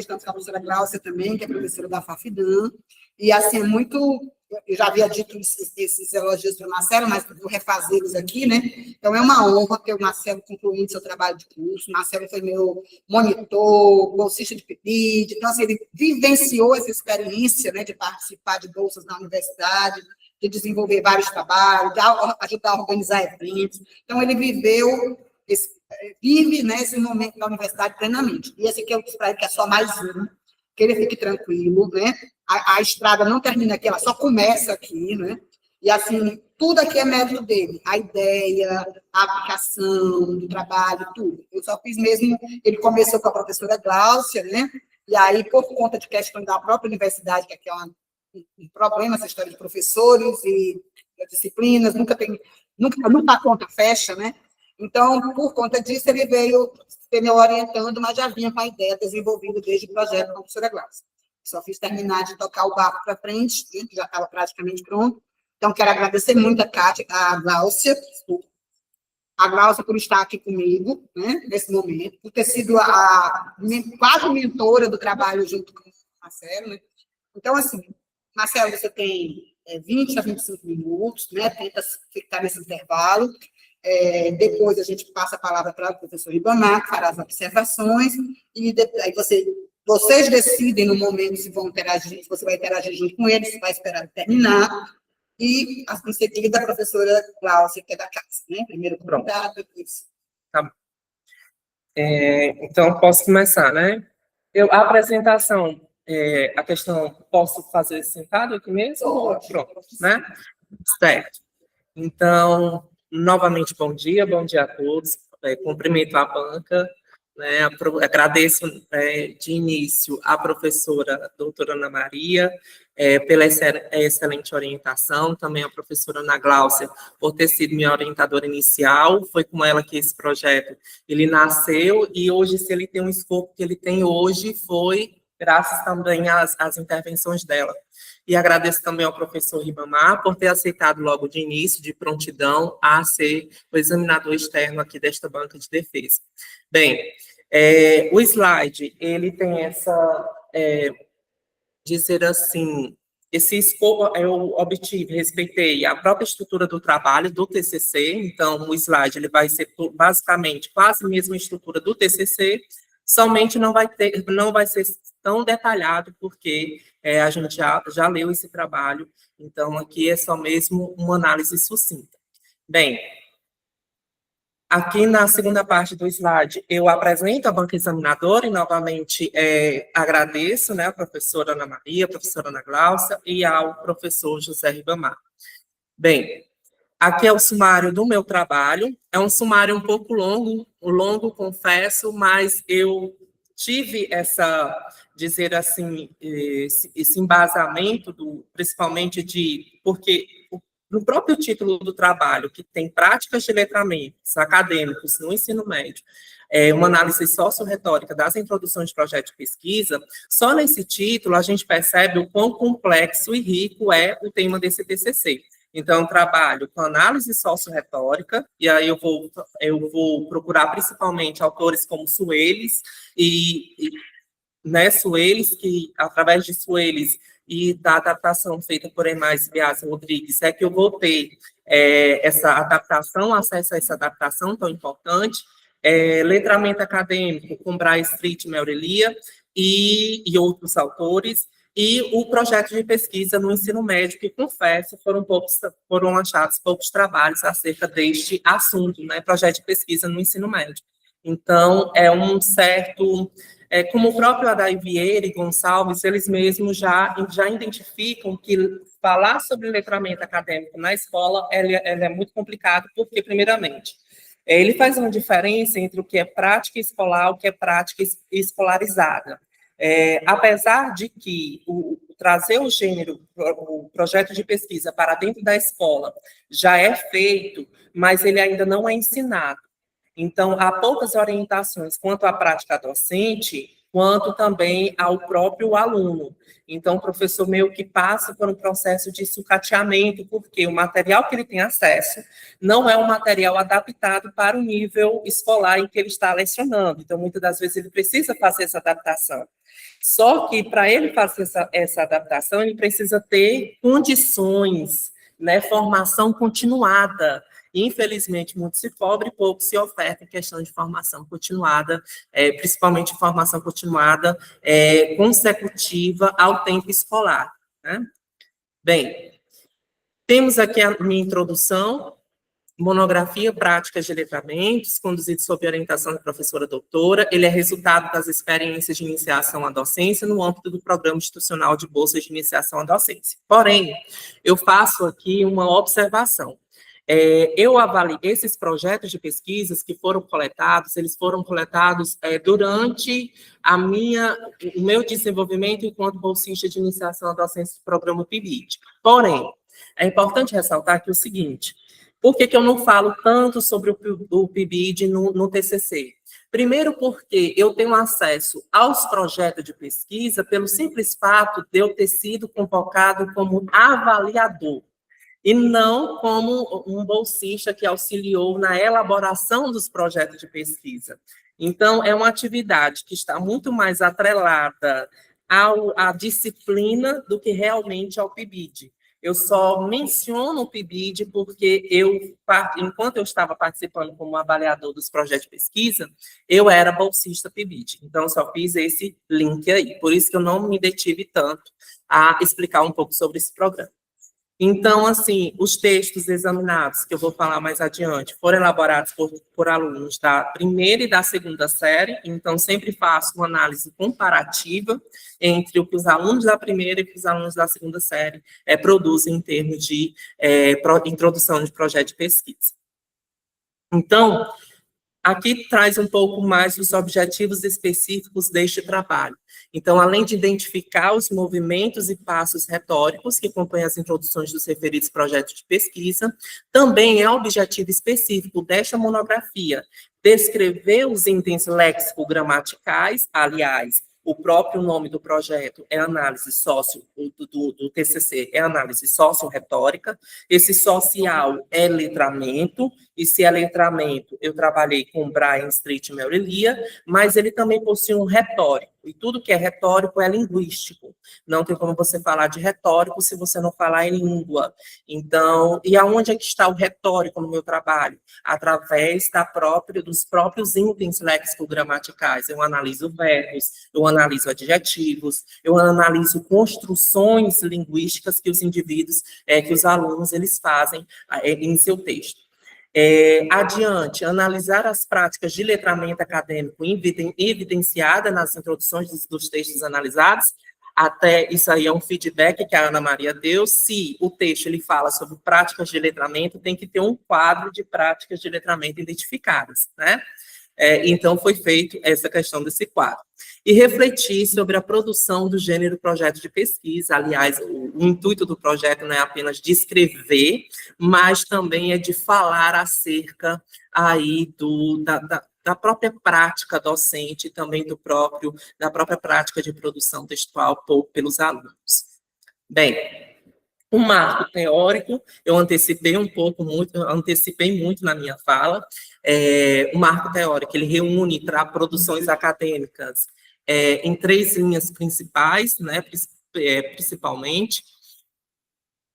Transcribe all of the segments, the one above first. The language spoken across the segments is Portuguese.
estamos com a professora Gláucia também, que é professora da FAFIDAM, e, assim, muito... Eu já havia dito esses elogios para o Marcelo, mas vou refazê-los aqui, né? Então, é uma honra ter o Marcelo concluindo seu trabalho de curso. O Marcelo foi meu monitor, bolsista de PIBID, então, assim, ele vivenciou essa experiência, né, de participar de bolsas na universidade, de desenvolver vários trabalhos, de ajudar a organizar eventos. Então, ele vive, né, esse momento da universidade plenamente. E esse aqui eu disse para ele que é só mais um, que ele fique tranquilo, né? A estrada não termina aqui, ela só começa aqui, né? E, assim, tudo aqui é mérito dele. A ideia, a aplicação do trabalho, tudo. Eu só fiz mesmo... Ele começou com a professora Gláucia, né? E aí, por conta de questões da própria universidade, que aqui é um problema, essa história de professores e disciplinas, nunca a conta fecha, né? Então, por conta disso, ele veio me orientando, mas já vinha com a ideia desenvolvida desde o projeto com a professora Gláucia. Só fiz terminar de tocar o barco para frente, que já estava praticamente pronto. Então, quero agradecer muito a Gláucia por estar aqui comigo, né, nesse momento, por ter sido quase mentora do trabalho junto com o Marcelo, né? Então, assim, Marcelo, você tem 20 a 25 minutos, né, tenta ficar nesse intervalo. Depois a gente passa a palavra para o professor Ribamar, que fará as observações, e aí vocês decidem no momento se vão interagir, se você vai interagir junto com eles, se vai esperar terminar, e, em seguida, a professora Gláucia, que é da casa, né? Primeiro convidado, depois. Tá bom. Então, posso começar, né? A apresentação, a questão, posso fazer sentado aqui mesmo? Pronto, né? Certo. Então, novamente, bom dia a todos. Cumprimento a banca, né? Agradeço de início a professora doutora Ana Maria pela excelente orientação, também a professora Ana Gláucia por ter sido minha orientadora inicial. Foi com ela que esse projeto ele nasceu, e hoje, se ele tem um escopo que ele tem hoje, foi graças também às intervenções dela. E agradeço também ao professor Ribamar por ter aceitado logo de início, de prontidão, a ser o examinador externo aqui desta banca de defesa. Bem, o slide, ele tem dizer assim, esse escopo eu obtive, respeitei a própria estrutura do trabalho do TCC, então o slide ele vai ser basicamente quase a mesma estrutura do TCC, somente não vai ser tão detalhado, porque a gente já leu esse trabalho, então aqui é só mesmo uma análise sucinta. Bem, aqui na segunda parte do slide, eu apresento a banca examinadora e, novamente, agradeço, né, a professora Ana Maria, a professora Ana Gláucia e ao professor José Ribamar. Bem, aqui é o sumário do meu trabalho. É um sumário um pouco longo, confesso, mas eu tive dizer assim, esse embasamento, principalmente porque no próprio título do trabalho, que tem práticas de letramentos acadêmicos no ensino médio, uma análise socio-retórica das introduções de projeto de pesquisa, só nesse título a gente percebe o quão complexo e rico é o tema desse TCC. Então, eu trabalho com análise socio-retórica, e aí eu vou procurar principalmente autores como Sueles, Sueles, que através de Sueles e da adaptação feita por Emais Biasi Rodrigues, que eu vou ter essa adaptação, acesso a essa adaptação tão importante, letramento acadêmico com Bryce Street, Melrelia e outros autores, e o projeto de pesquisa no ensino médio, que, confesso, foram achados poucos trabalhos acerca deste assunto, né, projeto de pesquisa no ensino médio. Então, é um certo... como o próprio Adair Vieira e Gonçalves, eles mesmos já identificam que falar sobre letramento acadêmico na escola ele é muito complicado, porque, primeiramente, ele faz uma diferença entre o que é prática escolar e o que é prática escolarizada. Apesar de que trazer o gênero, o projeto de pesquisa para dentro da escola já é feito, mas ele ainda não é ensinado. Então, há poucas orientações quanto à prática docente, quanto também ao próprio aluno. Então, o professor meio que passa por um processo de sucateamento, porque o material que ele tem acesso não é um material adaptado para o nível escolar em que ele está lecionando. Então, muitas das vezes, ele precisa fazer essa adaptação. Só que, para ele fazer essa adaptação, ele precisa ter condições, né, formação continuada. Infelizmente, muito se cobre, pouco se oferta em questão de formação continuada, principalmente formação continuada consecutiva ao tempo escolar, né? Bem, temos aqui a minha introdução, monografia Práticas de Letramentos, conduzido sob orientação da professora doutora. Ele é resultado das experiências de iniciação à docência no âmbito do Programa Institucional de Bolsas de Iniciação à Docência. Porém, eu faço aqui uma observação. Eu avalio esses projetos de pesquisas que foram coletados, eles foram coletados durante o meu desenvolvimento enquanto bolsista de iniciação à docência do programa PIBID. Porém, é importante ressaltar aqui o seguinte: por que eu não falo tanto sobre o PIBID no TCC? Primeiro, porque eu tenho acesso aos projetos de pesquisa pelo simples fato de eu ter sido convocado como avaliador, e não como um bolsista que auxiliou na elaboração dos projetos de pesquisa. Então, é uma atividade que está muito mais atrelada à disciplina do que realmente ao PIBID. Eu só menciono o PIBID porque enquanto eu estava participando como avaliador dos projetos de pesquisa, eu era bolsista PIBID. Então, eu só fiz esse link aí. Por isso que eu não me detive tanto a explicar um pouco sobre esse programa. Então, assim, os textos examinados, que eu vou falar mais adiante, foram elaborados por alunos da primeira e da segunda série, então sempre faço uma análise comparativa entre o que os alunos da primeira e o que os alunos da segunda série produzem em termos de introdução de projeto de pesquisa. Então, aqui traz um pouco mais dos objetivos específicos deste trabalho. Então, além de identificar os movimentos e passos retóricos que compõem as introduções dos referidos projetos de pesquisa, também é objetivo específico desta monografia descrever os itens léxico-gramaticais, aliás, o próprio nome do projeto é análise do TCC, é análise socio-retórica. Esse social é letramento, e se é letramento, eu trabalhei com Brian Street e Mary Lia, mas ele também possui um retórico, e tudo que é retórico é linguístico. Não tem como você falar de retórico se você não falar em língua. Então, e aonde é que está o retórico no meu trabalho? Através dos próprios itens léxico-gramaticais. Eu analiso verbos, eu analiso adjetivos, eu analiso construções linguísticas que os indivíduos, que os alunos, eles fazem em seu texto. Adiante, analisar as práticas de letramento acadêmico evidenciada nas introduções dos textos analisados. Até isso aí é um feedback que a Ana Maria deu. Se o texto ele fala sobre práticas de letramento, tem que ter um quadro de práticas de letramento identificadas, né? Então, foi feito essa questão desse quadro. E refletir sobre a produção do gênero projeto de pesquisa. Aliás, o intuito do projeto não é apenas de escrever, mas também é de falar acerca aí da própria prática docente, também da própria prática de produção textual pelos alunos. Bem, um marco teórico, eu antecipei muito na minha fala. O marco teórico, ele reúne produções acadêmicas em 3 linhas principais, né, principalmente.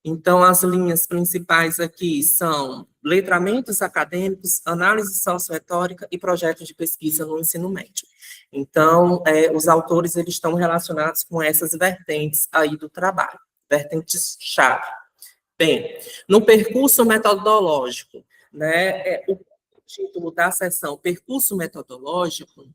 Então, as linhas principais aqui são letramentos acadêmicos, análise socio-retórica e projetos de pesquisa no ensino médio. Então, os autores eles estão relacionados com essas vertentes aí do trabalho, vertentes-chave. Bem, no percurso metodológico, né, o título da sessão, percurso metodológico,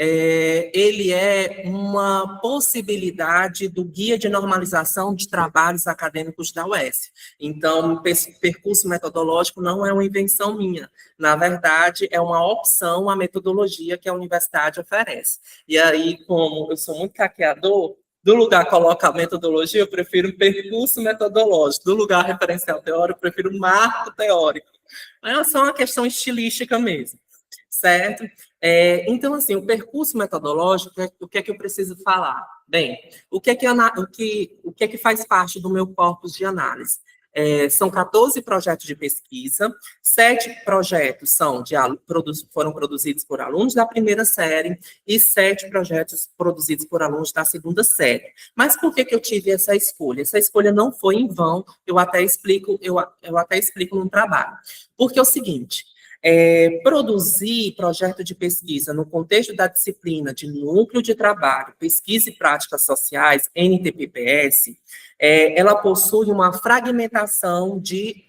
ele é uma possibilidade do guia de normalização de trabalhos acadêmicos da UES. Então, percurso metodológico não é uma invenção minha. Na verdade, é uma opção, a metodologia que a universidade oferece. E aí, como eu sou muito caqueador, do lugar coloca a metodologia, eu prefiro percurso metodológico. Do lugar referencial teórico, eu prefiro marco teórico. É só uma questão estilística mesmo, certo? Então, assim, o percurso metodológico, o que é que eu preciso falar? Bem, o que é que faz parte do meu corpus de análise? São 14 projetos de pesquisa, 7 projetos foram produzidos por alunos da primeira série e 7 projetos produzidos por alunos da segunda série. Mas por que eu tive essa escolha? Essa escolha não foi em vão, eu até explico no trabalho. Porque é o seguinte, produzir projeto de pesquisa no contexto da disciplina de Núcleo de Trabalho, Pesquisa e Práticas Sociais, NTPPS, ela possui uma fragmentação de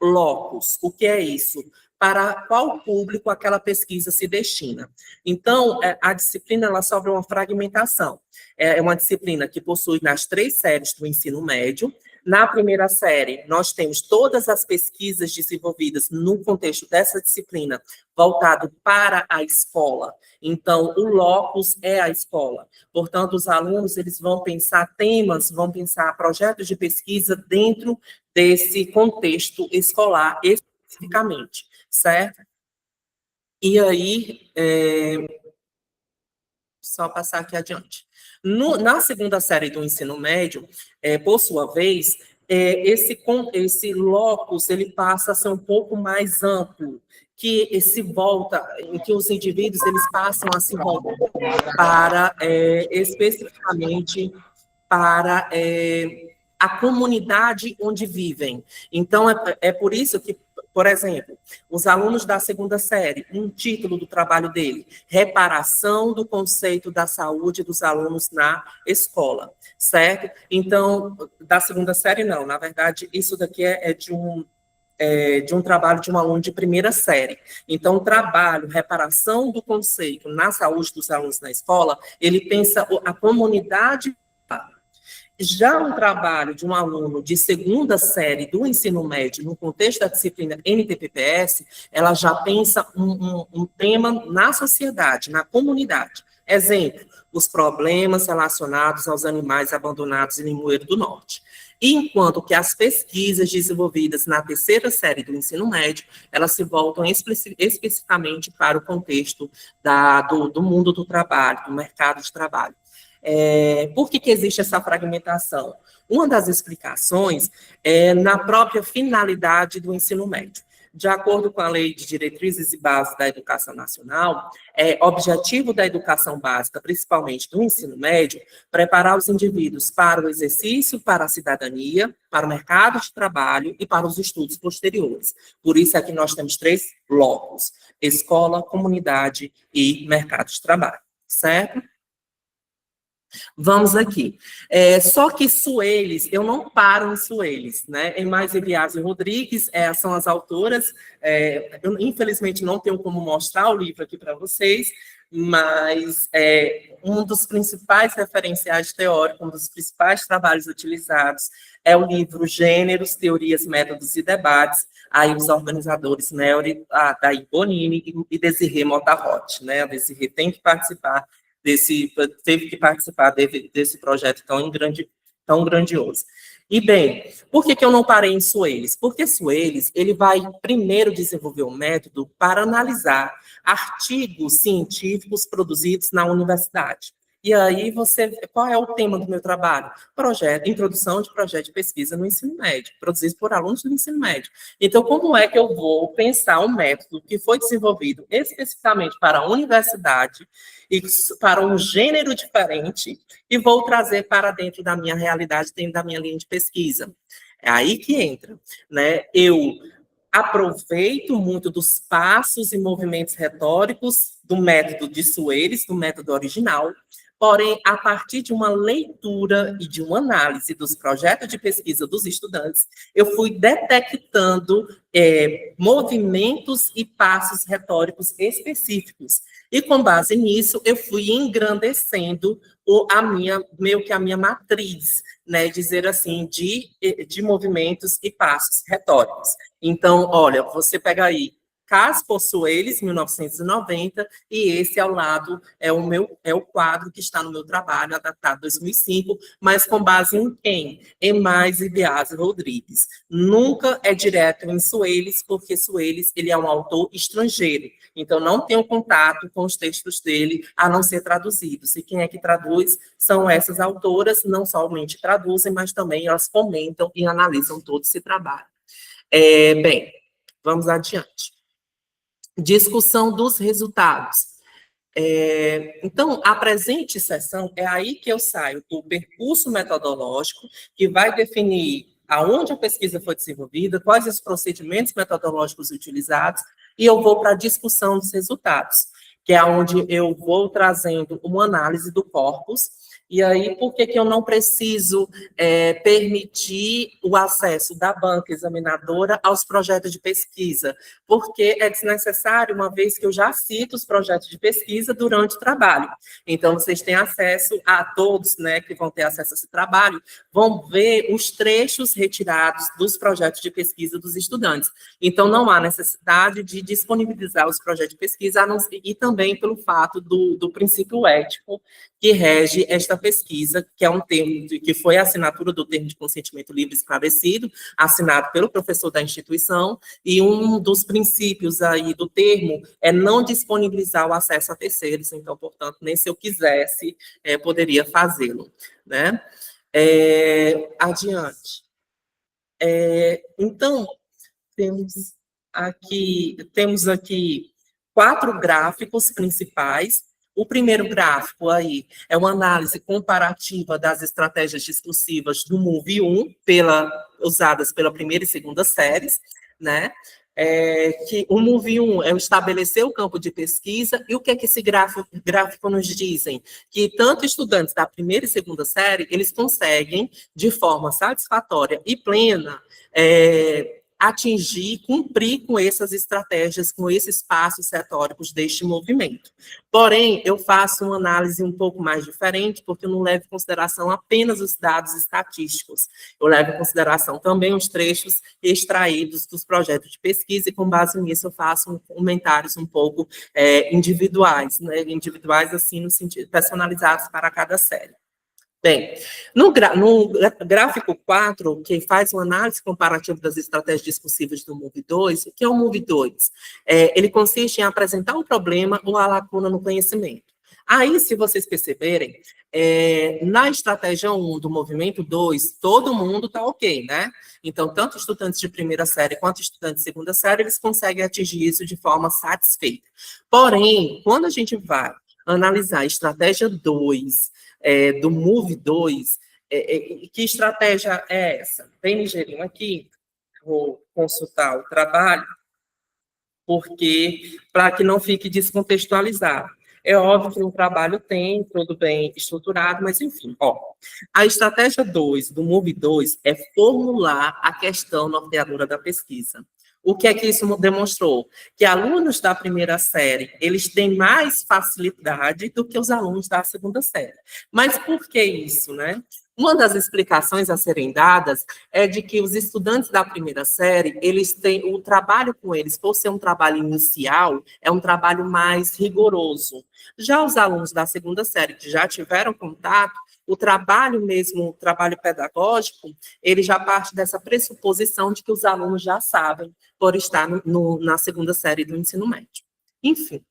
locus. O que é isso? Para qual público aquela pesquisa se destina. Então, a disciplina ela sofre uma fragmentação. É uma disciplina que possui nas 3 séries do ensino médio. Na primeira série, nós temos todas as pesquisas desenvolvidas no contexto dessa disciplina, voltado para a escola. Então, o locus é a escola. Portanto, os alunos eles vão pensar temas, vão pensar projetos de pesquisa dentro desse contexto escolar, especificamente, certo? E aí, só passar aqui adiante. Na segunda série do ensino médio, por sua vez, esse locus ele passa a ser um pouco mais amplo, em que os indivíduos eles passam a se voltar para especificamente para a comunidade onde vivem. Então, é por isso que, por exemplo, os alunos da segunda série, um título do trabalho dele, reparação do conceito da saúde dos alunos na escola, certo? Então, da segunda série, não, na verdade, isso daqui é de um trabalho de um aluno de primeira série. Então, o trabalho, reparação do conceito na saúde dos alunos na escola, ele pensa a comunidade. Já um trabalho de um aluno de segunda série do ensino médio, no contexto da disciplina NTPPS, ela já pensa um tema na sociedade, na comunidade. Exemplo, os problemas relacionados aos animais abandonados em Limoeiro do Norte. Enquanto que as pesquisas desenvolvidas na terceira série do ensino médio, elas se voltam especificamente para o contexto do mundo do trabalho, do mercado de trabalho. Por que existe essa fragmentação? Uma das explicações é na própria finalidade do ensino médio. De acordo com a Lei de Diretrizes e Bases da Educação Nacional, objetivo da educação básica, principalmente do ensino médio, preparar os indivíduos para o exercício, para a cidadania, para o mercado de trabalho e para os estudos posteriores. Por isso é que nós temos 3 blocos: escola, comunidade e mercado de trabalho, certo? Vamos aqui. Só que Sueles, eu não paro em Sueles, né? Emaise Biasi Rodrigues são as autoras. Eu, infelizmente, não tenho como mostrar o livro aqui para vocês, mas um dos principais referenciais teóricos, um dos principais trabalhos utilizados é o livro Gêneros, Teorias, Métodos e Debates. Aí os organizadores, Neuri, Daí Bonini e Desirê Motarrote, né? A Desirê teve que participar desse projeto tão grandioso. E, bem, por que eu não parei em Sueles? Porque Sueles, ele vai primeiro desenvolver um método para analisar artigos científicos produzidos na universidade. E aí, qual é o tema do meu trabalho? Introdução de projeto de pesquisa no ensino médio, produzido por alunos do ensino médio. Então, como é que eu vou pensar um método que foi desenvolvido especificamente para a universidade e para um gênero diferente e vou trazer para dentro da minha realidade, dentro da minha linha de pesquisa? É aí que entra, né? Eu aproveito muito dos passos e movimentos retóricos do método de Sueles, do método original, porém, a partir de uma leitura e de uma análise dos projetos de pesquisa dos estudantes, eu fui detectando movimentos e passos retóricos específicos. E, com base nisso, eu fui engrandecendo meio que a minha matriz, né, dizer assim, de movimentos e passos retóricos. Então, olha, você pega aí Cas Possueles, 1990, e esse ao lado é o quadro que está no meu trabalho, adaptado 2005, mas com base em quem? Em Mais e Biase Rodrigues. Nunca é direto em Sueles, porque Sueles ele é um autor estrangeiro, então não tenho contato com os textos dele, a não ser traduzidos. E quem é que traduz são essas autoras, não somente traduzem, mas também elas comentam e analisam todo esse trabalho. Bem, vamos adiante. Discussão dos resultados. Então, a presente sessão é aí que eu saio do percurso metodológico, que vai definir aonde a pesquisa foi desenvolvida, quais os procedimentos metodológicos utilizados, e eu vou para a discussão dos resultados, que é onde eu vou trazendo uma análise do corpus. E aí, por que eu não preciso permitir o acesso da banca examinadora aos projetos de pesquisa? Porque é desnecessário, uma vez que eu já cito os projetos de pesquisa durante o trabalho. Então, vocês têm acesso a todos, né, que vão ter acesso a esse trabalho, vão ver os trechos retirados dos projetos de pesquisa dos estudantes. Então, não há necessidade de disponibilizar os projetos de pesquisa, e também pelo fato do princípio ético que rege esta pesquisa, que é um termo que foi a assinatura do termo de consentimento livre esclarecido, assinado pelo professor da instituição, e um dos princípios aí do termo é não disponibilizar o acesso a terceiros, então, portanto, nem se eu quisesse, poderia fazê-lo, né? Adiante. Então, temos aqui 4 gráficos principais. O primeiro gráfico aí é uma análise comparativa das estratégias discursivas do MOVE 1, usadas pela primeira e segunda séries, né? Que o MOVE 1 é o estabelecer o campo de pesquisa, e o que é que esse gráfico nos dizem? Que tanto estudantes da primeira e segunda série, eles conseguem, de forma satisfatória e plena, atingir, cumprir com essas estratégias, com esses passos retóricos deste movimento. Porém, eu faço uma análise um pouco mais diferente, porque eu não levo em consideração apenas os dados estatísticos, eu levo em consideração também os trechos extraídos dos projetos de pesquisa, e com base nisso eu faço comentários um pouco individuais, né? Individuais assim, no sentido, personalizados para cada série. Bem, no gráfico 4, que faz uma análise comparativa das estratégias discursivas do MOVE 2, o que é o MOVE 2? Ele consiste em apresentar um problema ou a lacuna no conhecimento. Aí, se vocês perceberem, na estratégia 1 do movimento 2, todo mundo está ok, né? Então, tanto estudantes de primeira série quanto estudantes de segunda série, eles conseguem atingir isso de forma satisfeita. Porém, quando a gente vai analisar a estratégia 2, do MOVE 2, que estratégia é essa? Bem ligeirinho aqui, vou consultar o trabalho, porque, para que não fique descontextualizado. É óbvio que o trabalho tem tudo bem estruturado, mas, enfim, a estratégia 2 do MOVE 2 é formular a questão norteadora da pesquisa. O que é que isso demonstrou? Que alunos da primeira série, eles têm mais facilidade do que os alunos da segunda série. Mas por que isso, né? Uma das explicações a serem dadas é de que os estudantes da primeira série, eles têm o trabalho com eles, por ser um trabalho inicial, é um trabalho mais rigoroso. Já os alunos da segunda série, que já tiveram contato, o trabalho mesmo, o trabalho pedagógico, ele já parte dessa pressuposição de que os alunos já sabem, por estar na segunda série do ensino médio. Enfim.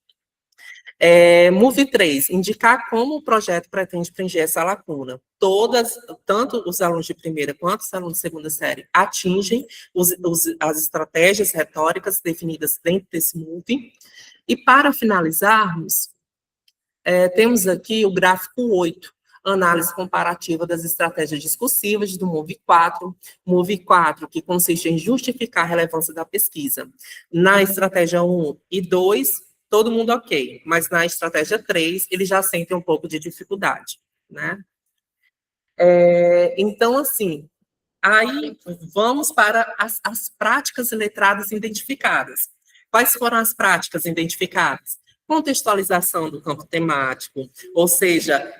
MOVE 3, indicar como o projeto pretende preencher essa lacuna. Tanto os alunos de primeira quanto os alunos de segunda série atingem as estratégias retóricas definidas dentro desse MOVE. E para finalizarmos, temos aqui o gráfico 8, análise comparativa das estratégias discursivas do MOVE 4. MOVE 4, que consiste em justificar a relevância da pesquisa. Na estratégia 1 e 2, todo mundo ok, mas na estratégia 3, eles já sentem um pouco de dificuldade, né? Então, assim, aí vamos para as práticas letradas identificadas. Quais foram as práticas identificadas? contextualização do campo temático, ou seja,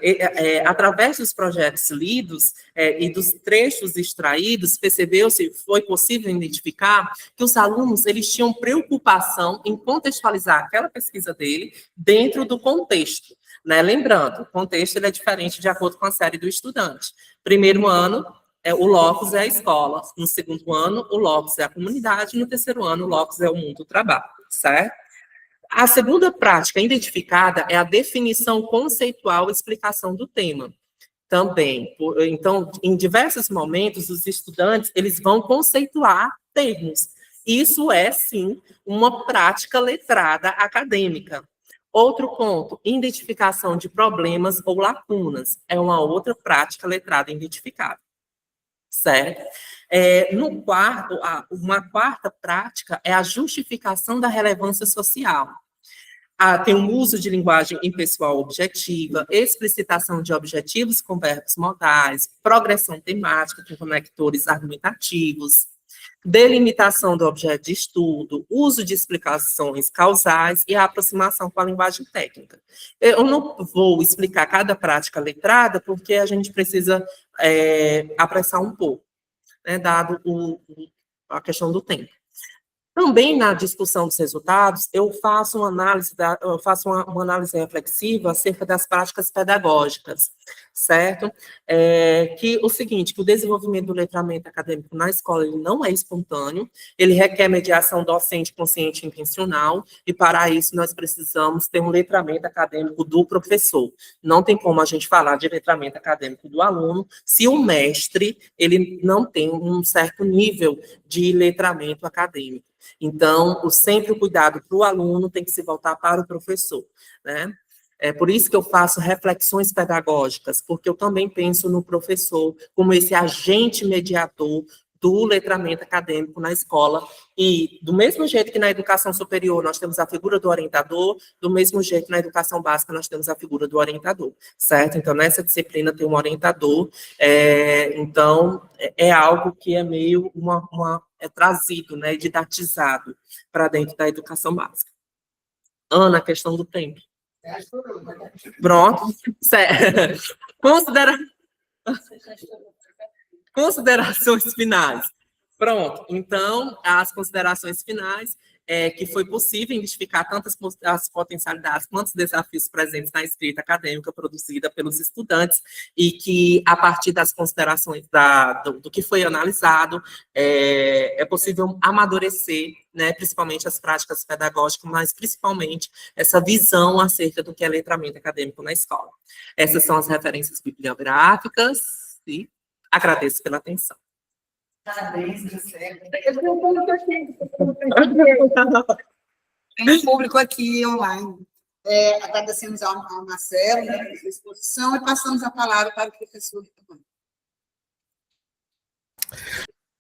através dos projetos lidos e dos trechos extraídos, percebeu-se, foi possível identificar que os alunos eles tinham preocupação em contextualizar aquela pesquisa dele dentro do contexto. Né? Lembrando, o contexto ele é diferente de acordo com a série do estudante. Primeiro ano, o locus é a escola, no segundo ano, o locus é a comunidade, no terceiro ano, o locus é o mundo do trabalho, certo? A segunda prática identificada é a definição conceitual e explicação do tema. Também, então, em diversos momentos, os estudantes eles vão conceituar termos. Isso é, sim, uma prática letrada acadêmica. Outro ponto, identificação de problemas ou lacunas. É uma outra prática letrada identificada. Certo? No quarto, uma quarta prática é a justificação da relevância social. Tem o uso de linguagem impessoal objetiva, explicitação de objetivos com verbos modais, progressão temática com conectores argumentativos, delimitação do objeto de estudo, uso de explicações causais e a aproximação com a linguagem técnica. Eu não vou explicar cada prática letrada, porque a gente precisa apressar um pouco, né, dado a questão do tempo. Também na discussão dos resultados, eu faço uma análise reflexiva acerca das práticas pedagógicas, certo? Que o seguinte, que o desenvolvimento do letramento acadêmico na escola ele não é espontâneo, ele requer mediação docente consciente e intencional, e para isso nós precisamos ter um letramento acadêmico do professor. Não tem como a gente falar de letramento acadêmico do aluno se o mestre ele não tem um certo nível de letramento acadêmico. Então, sempre o cuidado para o aluno tem que se voltar para o professor, né? É por isso que eu faço reflexões pedagógicas, porque eu também penso no professor como esse agente mediador do letramento acadêmico na escola, e do mesmo jeito que na educação superior nós temos a figura do orientador, do mesmo jeito na educação básica nós temos a figura do orientador, certo? Então, nessa disciplina tem um orientador, então, é algo que é meio é trazido, né, didatizado para dentro da educação básica. Ana, a questão do tempo. Pronto. Certo. Considerações finais. Pronto. Então, as considerações finais que foi possível identificar tanto as potencialidades quanto os desafios presentes na escrita acadêmica produzida pelos estudantes e que, a partir das considerações do que foi analisado, é possível amadurecer, né, principalmente as práticas pedagógicas, mas principalmente essa visão acerca do que é letramento acadêmico na escola. Essas são as referências bibliográficas e agradeço pela atenção. Parabéns, tem público aqui online. Agradecemos ao Marcelo, né, pela exposição, e passamos a palavra para o professor.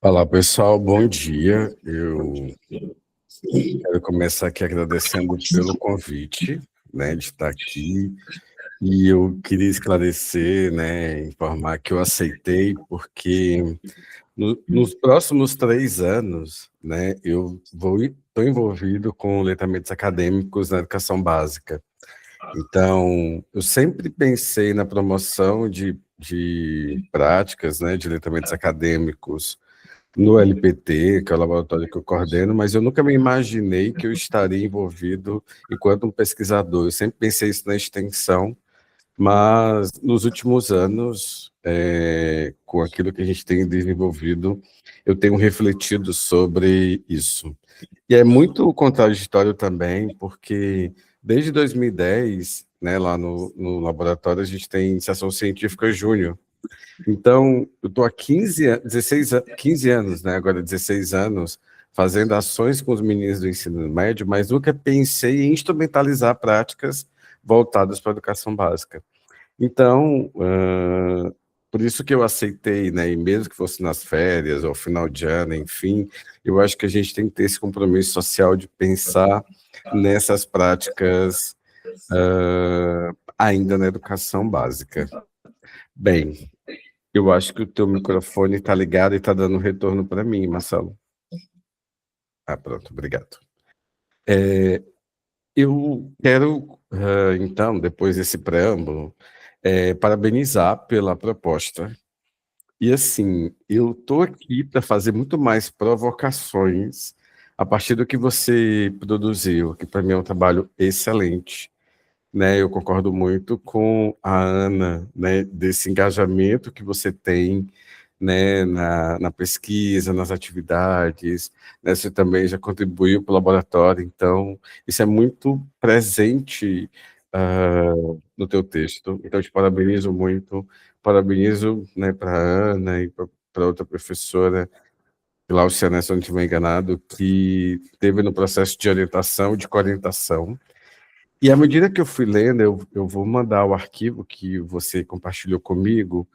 Olá, pessoal, bom dia. Eu quero começar aqui agradecendo pelo convite, né, de estar aqui. E eu queria esclarecer, né, informar que eu aceitei, porque nos próximos 3 anos, né, eu estou envolvido com letramentos acadêmicos na educação básica. Então, eu sempre pensei na promoção de práticas, né, de letramentos acadêmicos no LPT, que é o laboratório que eu coordeno, mas eu nunca me imaginei que eu estaria envolvido enquanto um pesquisador. Eu sempre pensei isso na extensão, mas nos últimos anos, com aquilo que a gente tem desenvolvido, eu tenho refletido sobre isso. E é muito contraditório também, porque desde 2010, né, lá no laboratório, a gente tem iniciação científica júnior. Então, eu estou há 15 anos, né, agora 16 anos, fazendo ações com os meninos do ensino médio, mas nunca pensei em instrumentalizar práticas voltadas para a educação básica. Então, por isso que eu aceitei, né, e mesmo que fosse nas férias, ou final de ano, enfim, eu acho que a gente tem que ter esse compromisso social de pensar nessas práticas ainda na educação básica. Bem, eu acho que o teu microfone está ligado e está dando retorno para mim, Marcelo. Pronto, obrigado. Eu quero, então, depois desse preâmbulo, parabenizar pela proposta. E assim, eu estou aqui para fazer muito mais provocações a partir do que você produziu, que para mim é um trabalho excelente, né? Eu concordo muito com a Ana, né, desse engajamento que você tem, né, na pesquisa, nas atividades, né? Você também já contribuiu para o laboratório, então isso é muito presente no teu texto. Então, eu te parabenizo muito, parabenizo, né, para a Ana e para outra professora, Glaucia, né, se eu não estiver enganado, que teve no processo de orientação, de coorientação. E à medida que eu fui lendo, eu vou mandar o arquivo que você compartilhou comigo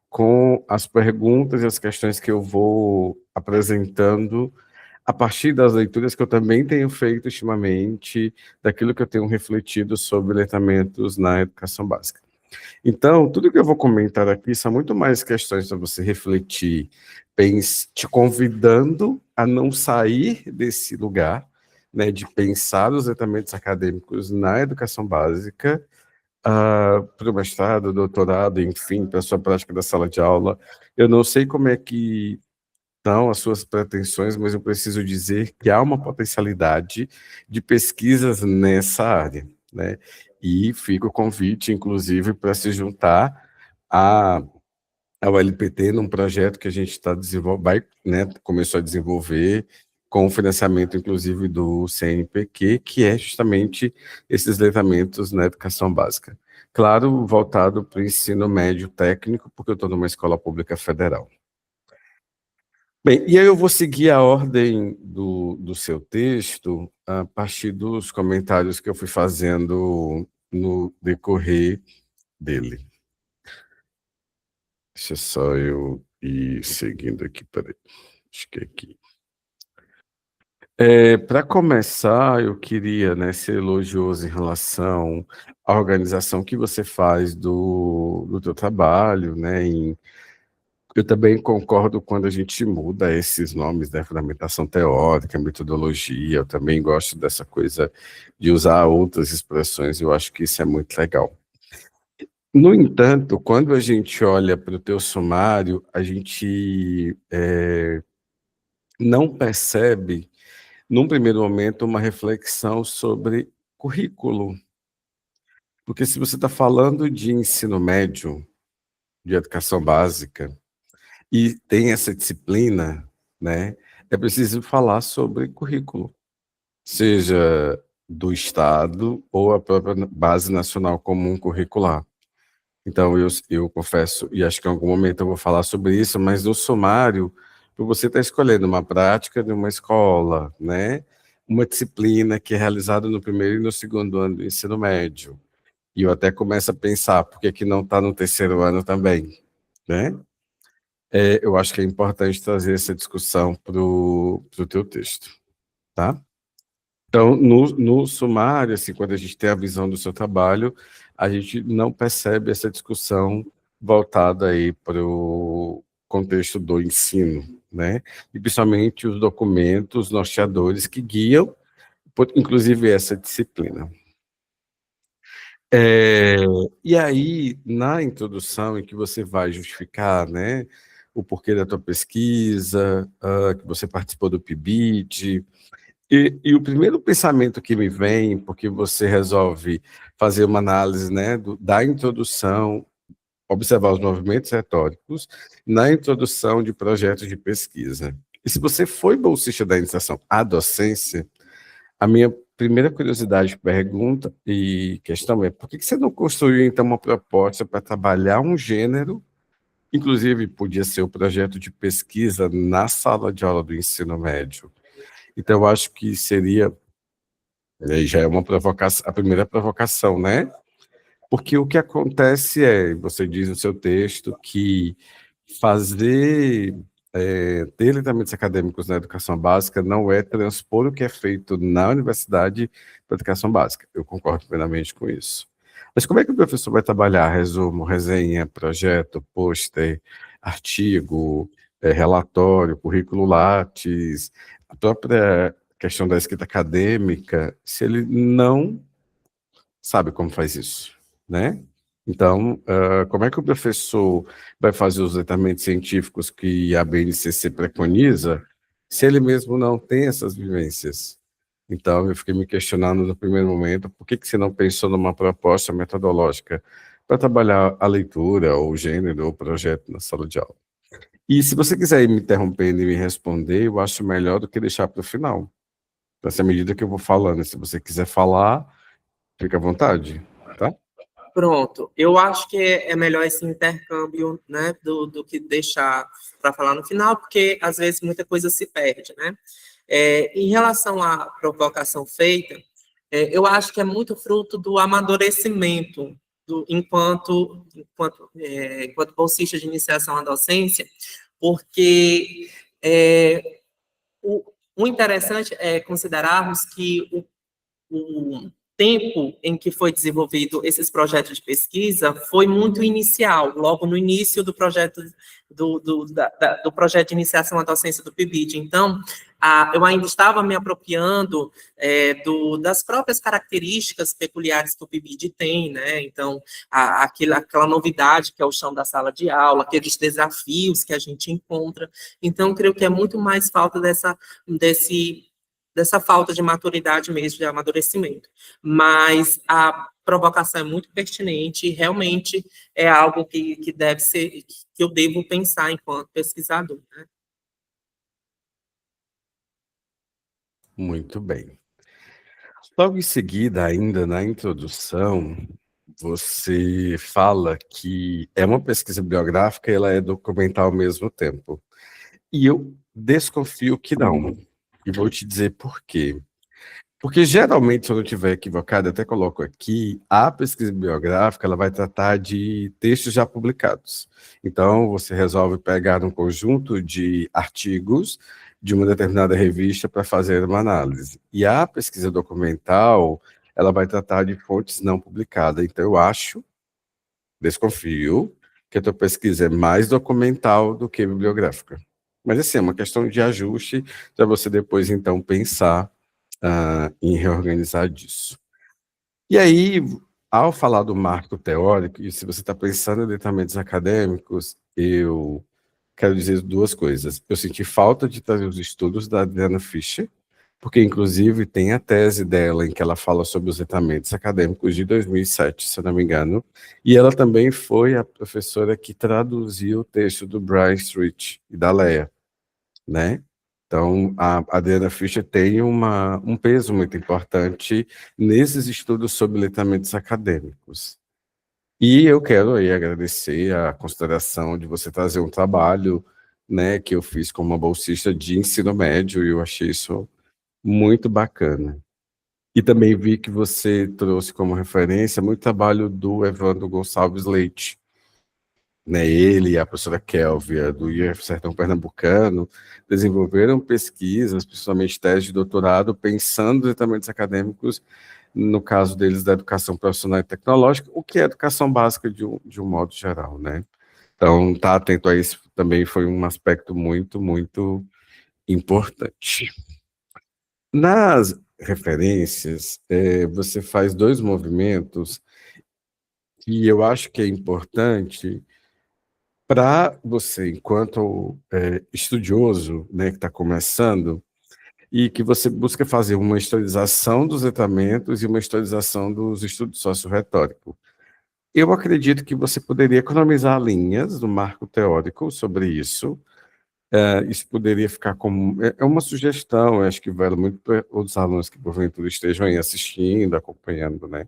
com as perguntas e as questões que eu vou apresentando a partir das leituras que eu também tenho feito ultimamente, daquilo que eu tenho refletido sobre letamentos na educação básica. Então, tudo que eu vou comentar aqui são muito mais questões para você refletir, te convidando a não sair desse lugar, né, de pensar os tratamentos acadêmicos na educação básica, para o mestrado, doutorado, enfim, para a sua prática da sala de aula. Eu não sei como é que estão as suas pretensões, mas eu preciso dizer que há uma potencialidade de pesquisas nessa área, né? E fica o convite, inclusive, para se juntar a, ao LPT num projeto que a gente está desenvolvendo, né, começou a desenvolver com o financiamento, inclusive, do CNPq, que é justamente esses letramentos na educação básica. Claro, voltado para o ensino médio técnico, porque eu estou numa escola pública federal. Bem, e aí eu vou seguir a ordem do seu texto a partir dos comentários que eu fui fazendo no decorrer dele. Deixa só eu ir seguindo aqui, peraí. Acho que é aqui. Para começar, eu queria, né, ser elogioso em relação à organização que você faz do teu trabalho, né, eu também concordo quando a gente muda esses nomes, né, fundamentação teórica, metodologia, eu também gosto dessa coisa de usar outras expressões, eu acho que isso é muito legal. No entanto, quando a gente olha para o teu sumário, a gente não percebe, num primeiro momento, uma reflexão sobre currículo. Porque se você está falando de ensino médio, de educação básica, e tem essa disciplina, né, é preciso falar sobre currículo, seja do Estado ou a própria Base Nacional Comum Curricular. Então, eu confesso, e acho que em algum momento eu vou falar sobre isso, mas no sumário, você está escolhendo uma prática de uma escola, né, uma disciplina que é realizada no primeiro e no segundo ano do ensino médio. E eu até começo a pensar, por que que não está no terceiro ano também, né? Eu acho que é importante trazer essa discussão para o teu texto, tá? Então, no sumário, assim, quando a gente tem a visão do seu trabalho, a gente não percebe essa discussão voltada aí para o contexto do ensino, né? E principalmente os documentos norteadores que guiam, inclusive, essa disciplina. E aí, na introdução, em que você vai justificar, né, o porquê da tua pesquisa, que você participou do PIBID, e o primeiro pensamento que me vem, porque você resolve fazer uma análise, né, da introdução, observar os movimentos retóricos na introdução de projetos de pesquisa. E se você foi bolsista da iniciação à docência, a minha primeira curiosidade, pergunta e questão é: por que você não construiu, então, uma proposta para trabalhar um gênero, inclusive podia ser o projeto de pesquisa na sala de aula do ensino médio? Então, eu acho que seria, já é uma provocação, a primeira provocação, né? Porque o que acontece é, você diz no seu texto, que fazer ter letamentos acadêmicos na educação básica não é transpor o que é feito na universidade para a educação básica. Eu concordo plenamente com isso. Mas como é que o professor vai trabalhar resumo, resenha, projeto, pôster, artigo, relatório, currículo Lattes, a própria questão da escrita acadêmica se ele não sabe como faz isso, né? Então, como é que o professor vai fazer os tratamentos científicos que a BNCC preconiza se ele mesmo não tem essas vivências? Então, eu fiquei me questionando no primeiro momento, por que você não pensou numa proposta metodológica para trabalhar a leitura, ou o gênero, ou o projeto na sala de aula? E se você quiser ir me interrompendo e me responder, eu acho melhor do que deixar para o final. Nessa medida que eu vou falando, se você quiser falar, fica à vontade, tá? Pronto, eu acho que é melhor esse intercâmbio, né, do que deixar para falar no final, porque às vezes muita coisa se perde, né? Em relação à provocação feita, eu acho que é muito fruto do amadurecimento enquanto bolsista de iniciação à docência, porque o interessante é considerarmos que o tempo em que foi desenvolvido esses projetos de pesquisa foi muito inicial, logo no início do projeto do projeto de iniciação à docência do PIBID. Então, eu ainda estava me apropriando das próprias características peculiares que o PIBID tem, né? Então, aquela novidade que é o chão da sala de aula, aqueles desafios que a gente encontra. Então, creio que é muito mais falta dessa falta de maturidade mesmo, de amadurecimento. Mas a provocação é muito pertinente e realmente é algo que deve ser, que eu devo pensar enquanto pesquisador, né? Muito bem. Logo em seguida, ainda na introdução, você fala que é uma pesquisa bibliográfica e ela é documental ao mesmo tempo. E eu desconfio que não. E vou te dizer por quê. Porque geralmente, se eu não estiver equivocado, eu até coloco aqui, a pesquisa bibliográfica ela vai tratar de textos já publicados. Então, você resolve pegar um conjunto de artigos de uma determinada revista para fazer uma análise. E a pesquisa documental, ela vai tratar de fontes não publicadas. Então, eu acho, desconfio, que a tua pesquisa é mais documental do que bibliográfica. Mas, assim, é uma questão de ajuste para você depois, então, pensar em reorganizar disso. E aí, ao falar do marco teórico, e se você está pensando em letamentos acadêmicos, eu quero dizer duas coisas. Eu senti falta de trazer os estudos da Adriana Fischer, porque, inclusive, tem a tese dela em que ela fala sobre os letamentos acadêmicos de 2007, se eu não me engano, e ela também foi a professora que traduziu o texto do Brian Street e da Leia, né? Então, a Adriana Fischer tem um peso muito importante nesses estudos sobre letramentos acadêmicos. E eu quero aí agradecer a consideração de você trazer um trabalho, né, que eu fiz como uma bolsista de ensino médio, e eu achei isso muito bacana. E também vi que você trouxe como referência muito trabalho do Evandro Gonçalves Leite, né, ele e a professora Kélvia, do IF Sertão Pernambucano, desenvolveram pesquisas, principalmente tese de doutorado, pensando em tratamentos acadêmicos, no caso deles, da educação profissional e tecnológica, o que é educação básica de um modo geral, né? Então, estar atento a isso também foi um aspecto muito, muito importante. Nas referências, você faz dois movimentos que eu acho que é importante para você, enquanto estudioso, né, que está começando, e que você busca fazer uma historização dos tratamentos e uma historização dos estudos socio-retóricos. Eu acredito que você poderia economizar linhas no marco teórico sobre isso. Isso poderia ficar como... É uma sugestão, eu acho que vale muito para os alunos que, porventura, estejam aí assistindo, acompanhando, né?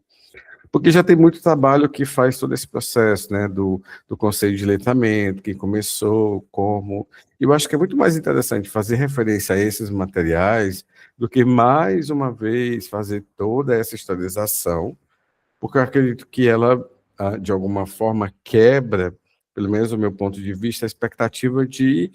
Porque já tem muito trabalho que faz todo esse processo, né, do conceito de letramento, quem começou, como... Eu acho que é muito mais interessante fazer referência a esses materiais do que, mais uma vez, fazer toda essa historização, porque eu acredito que ela, de alguma forma, quebra, pelo menos do meu ponto de vista, a expectativa de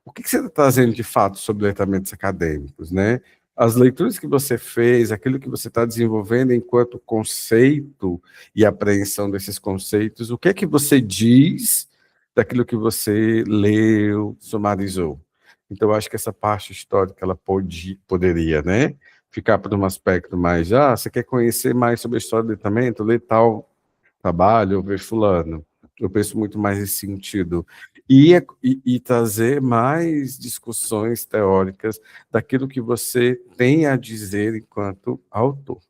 o que você está trazendo de fato sobre letramentos acadêmicos, né? As leituras que você fez, aquilo que você está desenvolvendo enquanto conceito e apreensão desses conceitos, o que é que você diz daquilo que você leu, sumarizou? Então, eu acho que essa parte histórica, ela poderia, né, ficar por um aspecto mais, você quer conhecer mais sobre a história do letramento? Lê tal trabalho, ou ver fulano. Eu penso muito mais nesse sentido. E trazer mais discussões teóricas daquilo que você tem a dizer enquanto autor.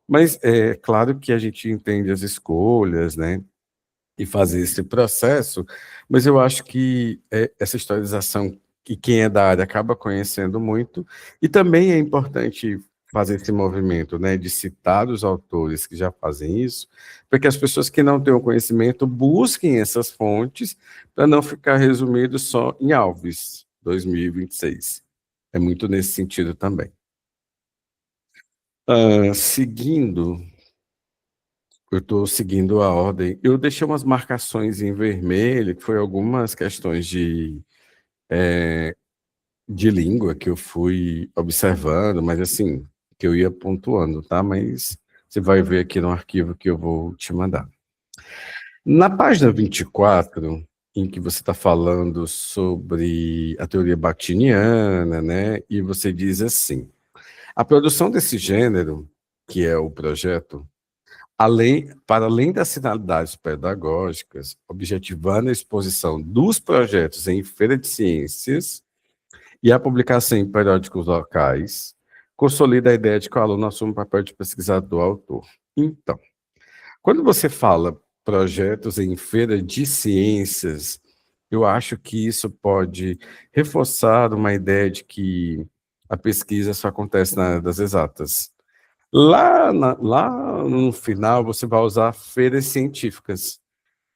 Mas é claro que a gente entende as escolhas, né, e fazer esse processo, mas eu acho que essa historização, que quem é da área acaba conhecendo muito, e também é importante fazer esse movimento, né, de citar os autores que já fazem isso, para que as pessoas que não têm o conhecimento busquem essas fontes, para não ficar resumido só em Alves, 2026. É muito nesse sentido também. Seguindo, eu estou seguindo a ordem. Eu deixei umas marcações em vermelho, que foi algumas questões de língua que eu fui observando, mas assim, que eu ia pontuando, tá? Mas você vai ver aqui no arquivo que eu vou te mandar. Na página 24, em que você está falando sobre a teoria bakhtiniana, né? E você diz assim: a produção desse gênero, que é o projeto, para além das finalidades pedagógicas, objetivando a exposição dos projetos em feira de ciências e a publicação em periódicos locais, consolida a ideia de que o aluno assume o papel de pesquisador-autor. Então, quando você fala projetos em feira de ciências, eu acho que isso pode reforçar uma ideia de que a pesquisa só acontece na área das exatas. Lá no final, você vai usar feiras científicas.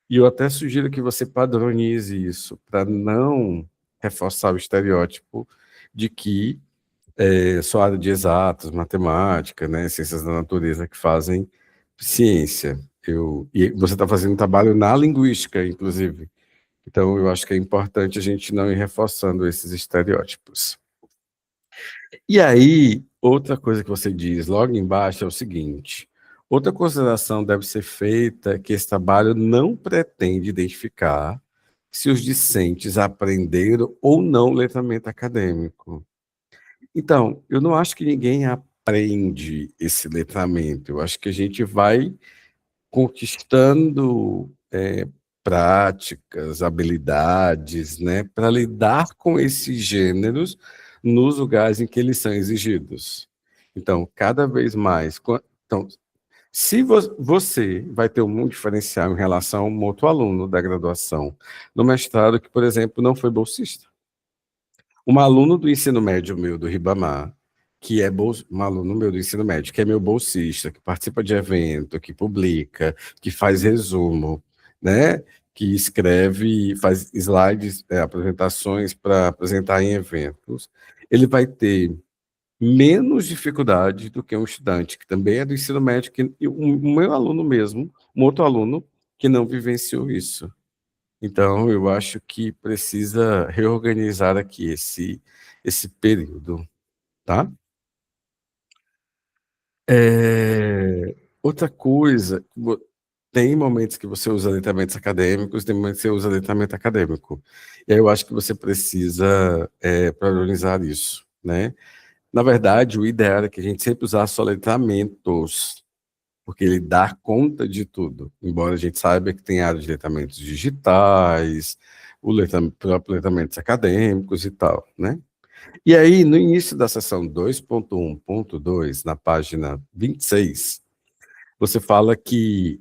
E eu até sugiro que você padronize isso, para não reforçar o estereótipo de que só a área de exatas, matemática, né, ciências da natureza que fazem ciência. E você está fazendo um trabalho na linguística, inclusive. Então, eu acho que é importante a gente não ir reforçando esses estereótipos. E aí, outra coisa que você diz logo embaixo é o seguinte: outra consideração deve ser feita que esse trabalho não pretende identificar se os discentes aprenderam ou não letramento acadêmico. Então, eu não acho que ninguém aprende esse letramento, eu acho que a gente vai conquistando práticas, habilidades, né, para lidar com esses gêneros nos lugares em que eles são exigidos. Então, cada vez mais. Então, se você vai ter um diferencial em relação a um outro aluno da graduação, no mestrado, que, por exemplo, não foi bolsista. Um aluno do ensino médio meu, do Ribamar, que é um aluno meu do ensino médio, que é meu bolsista, que participa de evento, que publica, que faz resumo, né? Que escreve, faz slides, apresentações para apresentar em eventos, ele vai ter menos dificuldade do que um estudante que também é do ensino médio, e o meu aluno mesmo, um outro aluno que não vivenciou isso. Então, eu acho que precisa reorganizar aqui esse período, tá? Outra coisa, tem momentos que você usa letramentos acadêmicos, tem momentos que você usa letramento acadêmico. E aí eu acho que você precisa priorizar isso, né? Na verdade, o ideal é que a gente sempre usasse só letramentos, porque ele dá conta de tudo, embora a gente saiba que tem área de letramentos digitais, próprio letramentos acadêmicos e tal, né? E aí, no início da seção 2.1.2, na página 26, você fala que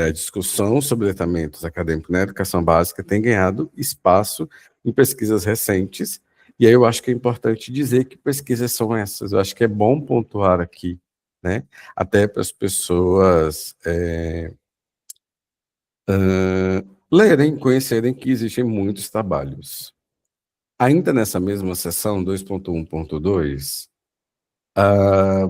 a discussão sobre letramentos acadêmicos na educação básica tem ganhado espaço em pesquisas recentes, e aí eu acho que é importante dizer que pesquisas são essas. Eu acho que é bom pontuar aqui, né? Até para as pessoas lerem, conhecerem que existem muitos trabalhos. Ainda nessa mesma seção 2.1.2,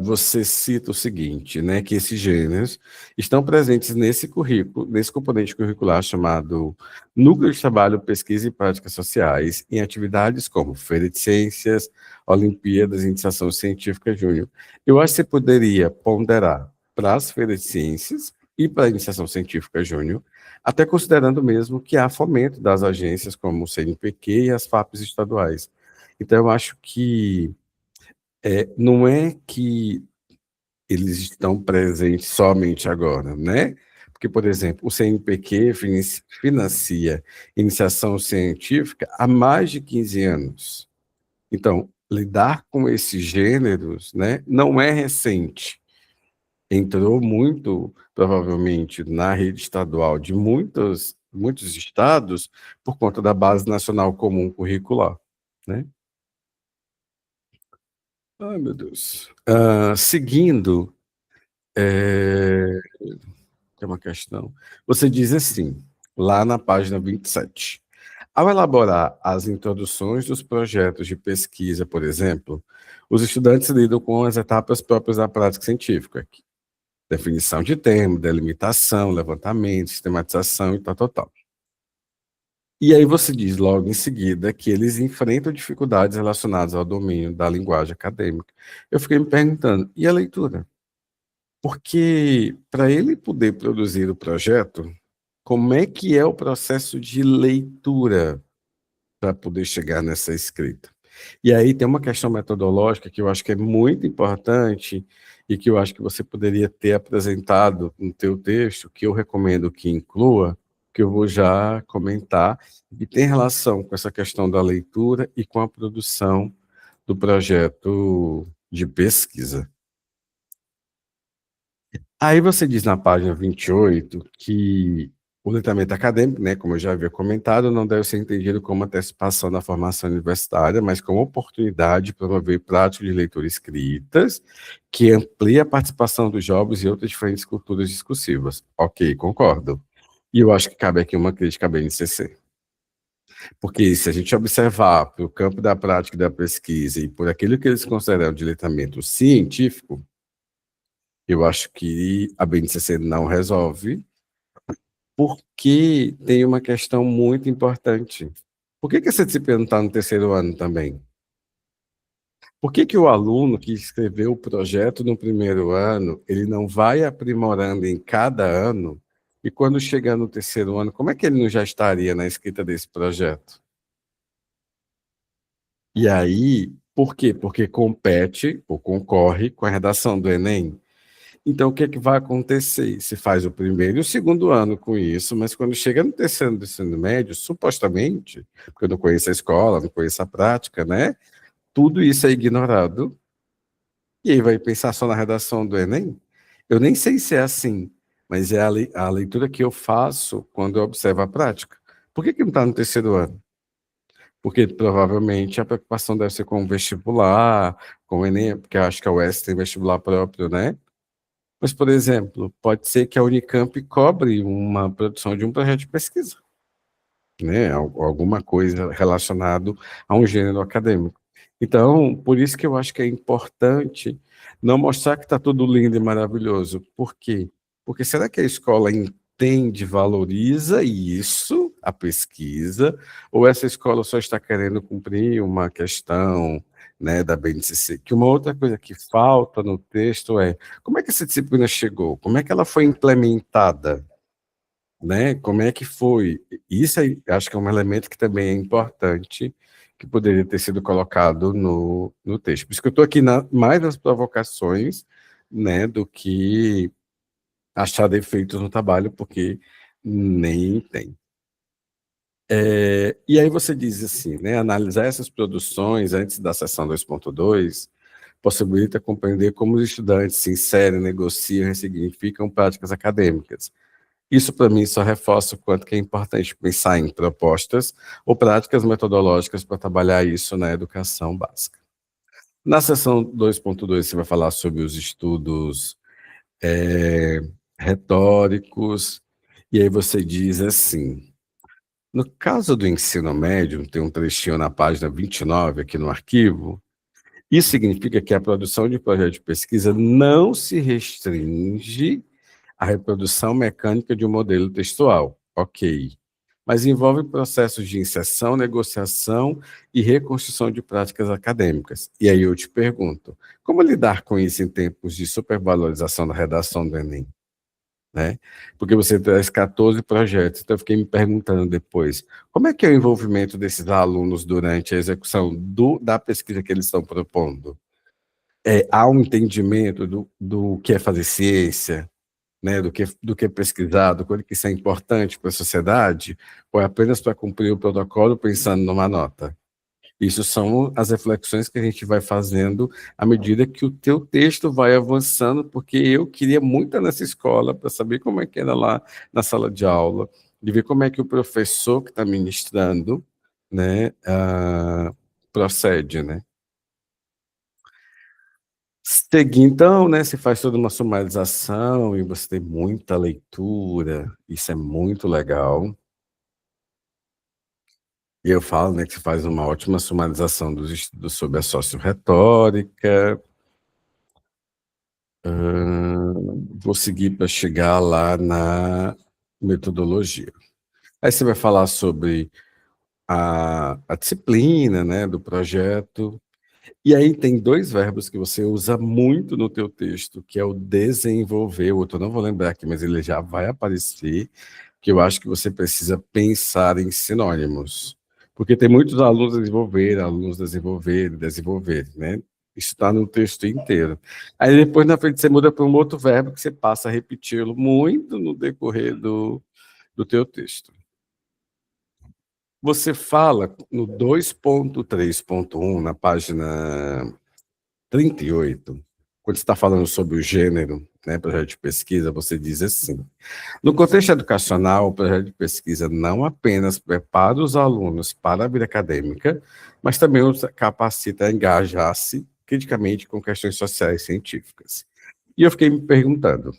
você cita o seguinte, né, que esses gêneros estão presentes nesse currículo, nesse componente curricular chamado Núcleo de Trabalho, Pesquisa e Práticas Sociais, em atividades como Feira de Ciências, Olimpíadas e Iniciação Científica Júnior. Eu acho que você poderia ponderar para as Feiras de Ciências e para a Iniciação Científica Júnior, até considerando mesmo que há fomento das agências como o CNPq e as FAPs estaduais. Então, eu acho que não é que eles estão presentes somente agora, né? Porque, por exemplo, o CNPq financia iniciação científica há mais de 15 anos. Então, lidar com esses gêneros, né, não é recente. Entrou muito, provavelmente, na rede estadual de muitos estados por conta da Base Nacional Comum Curricular, né? Ai, meu Deus. Seguindo, tem uma questão. Você diz assim, lá na página 27. Ao elaborar as introduções dos projetos de pesquisa, por exemplo, os estudantes lidam com as etapas próprias da prática científica. Definição de termo, delimitação, levantamento, sistematização e tal. E aí você diz logo em seguida que eles enfrentam dificuldades relacionadas ao domínio da linguagem acadêmica. Eu fiquei me perguntando, e a leitura? Porque para ele poder produzir o projeto, como é que é o processo de leitura para poder chegar nessa escrita? E aí tem uma questão metodológica que eu acho que é muito importante e que eu acho que você poderia ter apresentado no teu texto, que eu recomendo que inclua, que eu vou já comentar, e tem relação com essa questão da leitura e com a produção do projeto de pesquisa. Aí você diz na página 28 que o letramento acadêmico, né, como eu já havia comentado, não deve ser entendido como antecipação da formação universitária, mas como oportunidade de promover práticas de leitura escritas que amplia a participação dos jovens e outras diferentes culturas discursivas. Ok, concordo. E eu acho que cabe aqui uma crítica à BNCC. Porque se a gente observar para o campo da prática e da pesquisa e por aquilo que eles consideram de letramento científico, eu acho que a BNCC não resolve, porque tem uma questão muito importante. Por que essa disciplina não está no terceiro ano também? Por que o aluno que escreveu o projeto no primeiro ano, ele não vai aprimorando em cada ano, e quando chegar no terceiro ano, como é que ele não já estaria na escrita desse projeto? E aí, por quê? Porque compete ou concorre com a redação do Enem. Então, o que é que vai acontecer? Se faz o primeiro e o segundo ano com isso, mas quando chega no terceiro ano do ensino médio, supostamente, porque eu não conheço a escola, não conheço a prática, né? Tudo isso é ignorado, e aí vai pensar só na redação do Enem? Eu nem sei se é assim, mas é a leitura que eu faço quando eu observo a prática. Por que não está no terceiro ano? Porque provavelmente a preocupação deve ser com o vestibular, com o Enem, porque eu acho que a UES tem vestibular próprio, né? Mas, por exemplo, pode ser que a Unicamp cobre uma produção de um projeto de pesquisa, né? Alguma coisa relacionada a um gênero acadêmico. Então, por isso que eu acho que é importante não mostrar que está tudo lindo e maravilhoso. Por quê? Porque será que a escola entende, valoriza isso, a pesquisa, ou essa escola só está querendo cumprir uma questão, né, da BNCC? Que uma outra coisa que falta no texto é como é que essa disciplina chegou? Como é que ela foi implementada? Né? Como é que foi? Isso aí, acho que é um elemento que também é importante, que poderia ter sido colocado no texto. Por isso que eu estou aqui mais nas provocações, né, do que achar defeitos no trabalho, porque nem tem. E aí você diz assim, né, analisar essas produções antes da seção 2.2 possibilita compreender como os estudantes se inserem, negociam e ressignificam práticas acadêmicas. Isso, para mim, só reforça o quanto que é importante pensar em propostas ou práticas metodológicas para trabalhar isso na educação básica. Na seção 2.2, você vai falar sobre os estudos retóricos, e aí você diz assim, no caso do ensino médio, tem um trechinho na página 29 aqui no arquivo, isso significa que a produção de projeto de pesquisa não se restringe à reprodução mecânica de um modelo textual, ok, mas envolve processos de inserção, negociação e reconstrução de práticas acadêmicas. E aí eu te pergunto, como lidar com isso em tempos de supervalorização da redação do Enem? né? Porque você traz 14 projetos. Então, eu fiquei me perguntando depois, como é que é o envolvimento desses alunos durante a execução da pesquisa que eles estão propondo? Há um entendimento do que é fazer ciência, né? Do que é pesquisar, do que isso é importante para a sociedade, ou é apenas para cumprir o protocolo pensando numa nota? Isso são as reflexões que a gente vai fazendo à medida que o teu texto vai avançando, porque eu queria muito estar nessa escola para saber como é que era lá na sala de aula, de ver como é que o professor que está ministrando, né, procede, né? Seguir, então, né, se faz toda uma sumarização e você tem muita leitura, isso é muito legal. E eu falo, né, que se faz uma ótima sumarização dos estudos sobre a socioretórica. Vou seguir para chegar lá na metodologia. Aí você vai falar sobre a disciplina, né, do projeto. E aí tem dois verbos que você usa muito no teu texto, que é o desenvolver, o outro eu não vou lembrar aqui, mas ele já vai aparecer, que eu acho que você precisa pensar em sinônimos. Porque tem muitos alunos desenvolver, né? Isso está no texto inteiro. Aí depois na frente você muda para um outro verbo que você passa a repeti-lo muito no decorrer do teu texto. Você fala no 2.3.1, na página 38, quando você está falando sobre o gênero, né, projeto de pesquisa, você diz assim: no contexto educacional, o projeto de pesquisa não apenas prepara os alunos para a vida acadêmica, mas também os capacita a engajar-se criticamente com questões sociais e científicas. E eu fiquei me perguntando,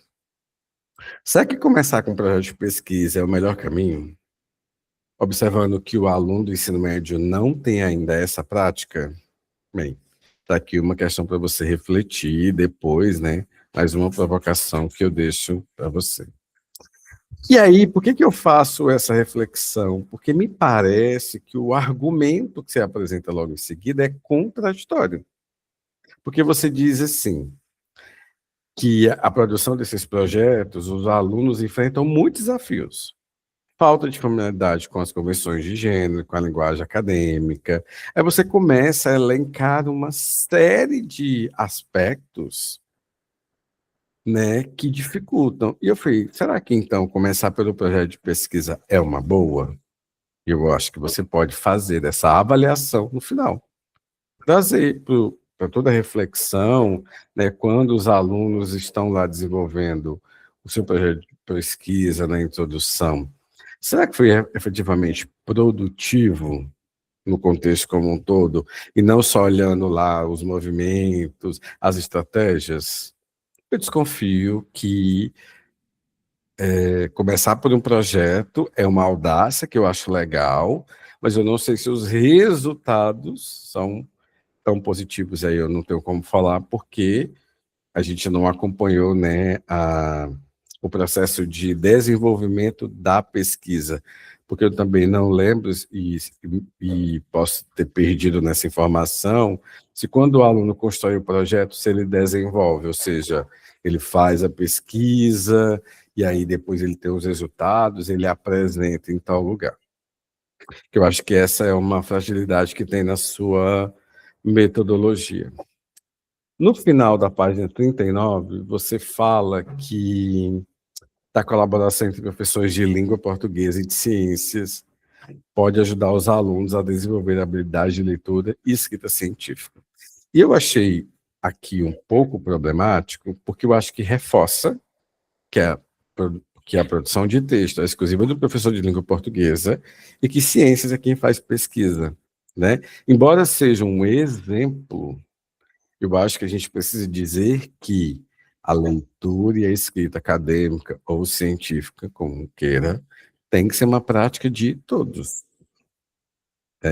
será que começar com um projeto de pesquisa é o melhor caminho? Observando que o aluno do ensino médio não tem ainda essa prática? Bem, está aqui uma questão para você refletir depois, né? Mais uma provocação que eu deixo para você. E aí, por que eu faço essa reflexão? Porque me parece que o argumento que você apresenta logo em seguida é contraditório. Porque você diz assim, que a produção desses projetos, os alunos enfrentam muitos desafios. Falta de familiaridade com as convenções de gênero, com a linguagem acadêmica. Aí você começa a elencar uma série de aspectos, né, que dificultam. E eu falei, será que então começar pelo projeto de pesquisa é uma boa? Eu acho que você pode fazer essa avaliação no final. Trazer para toda a reflexão, né, quando os alunos estão lá desenvolvendo o seu projeto de pesquisa na introdução. Será que foi efetivamente produtivo no contexto como um todo, e não só olhando lá os movimentos, as estratégias? Eu desconfio que começar por um projeto é uma audácia que eu acho legal, mas eu não sei se os resultados são tão positivos. Aí eu não tenho como falar, porque a gente não acompanhou, né, o processo de desenvolvimento da pesquisa, porque eu também não lembro, e posso ter perdido nessa informação, se quando o aluno constrói o projeto, se ele desenvolve, ou seja, ele faz a pesquisa, e aí depois ele tem os resultados, ele apresenta em tal lugar. Que eu acho que essa é uma fragilidade que tem na sua metodologia. No final da página 39, você fala que da colaboração entre professores de língua portuguesa e de ciências pode ajudar os alunos a desenvolver a habilidade de leitura e escrita científica. E eu achei aqui um pouco problemático, porque eu acho que reforça que a produção de texto é exclusiva do professor de língua portuguesa e que ciências é quem faz pesquisa, né? Embora seja um exemplo, eu acho que a gente precisa dizer que a leitura e a escrita acadêmica ou científica, como queira, tem que ser uma prática de todos,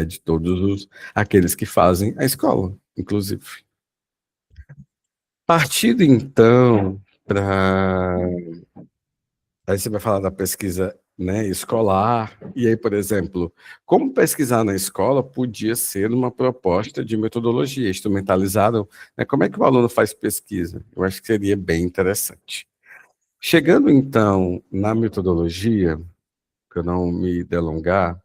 de todos aqueles que fazem a escola, inclusive. Partindo, então, para... Aí você vai falar da pesquisa, né, escolar, e aí, por exemplo, como pesquisar na escola podia ser uma proposta de metodologia instrumentalizada, né? Como é que o aluno faz pesquisa? Eu acho que seria bem interessante. Chegando, então, na metodologia, para não me delongar,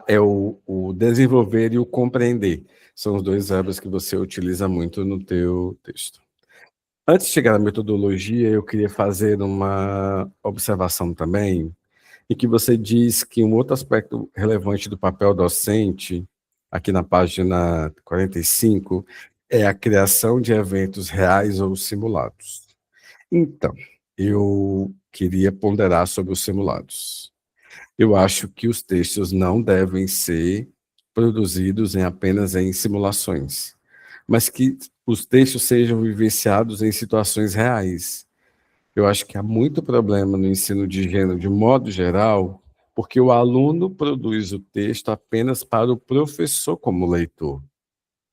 é o desenvolver e o compreender. São os dois verbos que você utiliza muito no teu texto. Antes de chegar na metodologia, eu queria fazer uma observação também, em que você diz que um outro aspecto relevante do papel docente, aqui na página 45, é a criação de eventos reais ou simulados. Então, eu queria ponderar sobre os simulados. Eu acho que os textos não devem ser produzidos apenas em simulações, mas que os textos sejam vivenciados em situações reais. Eu acho que há muito problema no ensino de gênero, de modo geral, porque o aluno produz o texto apenas para o professor como leitor.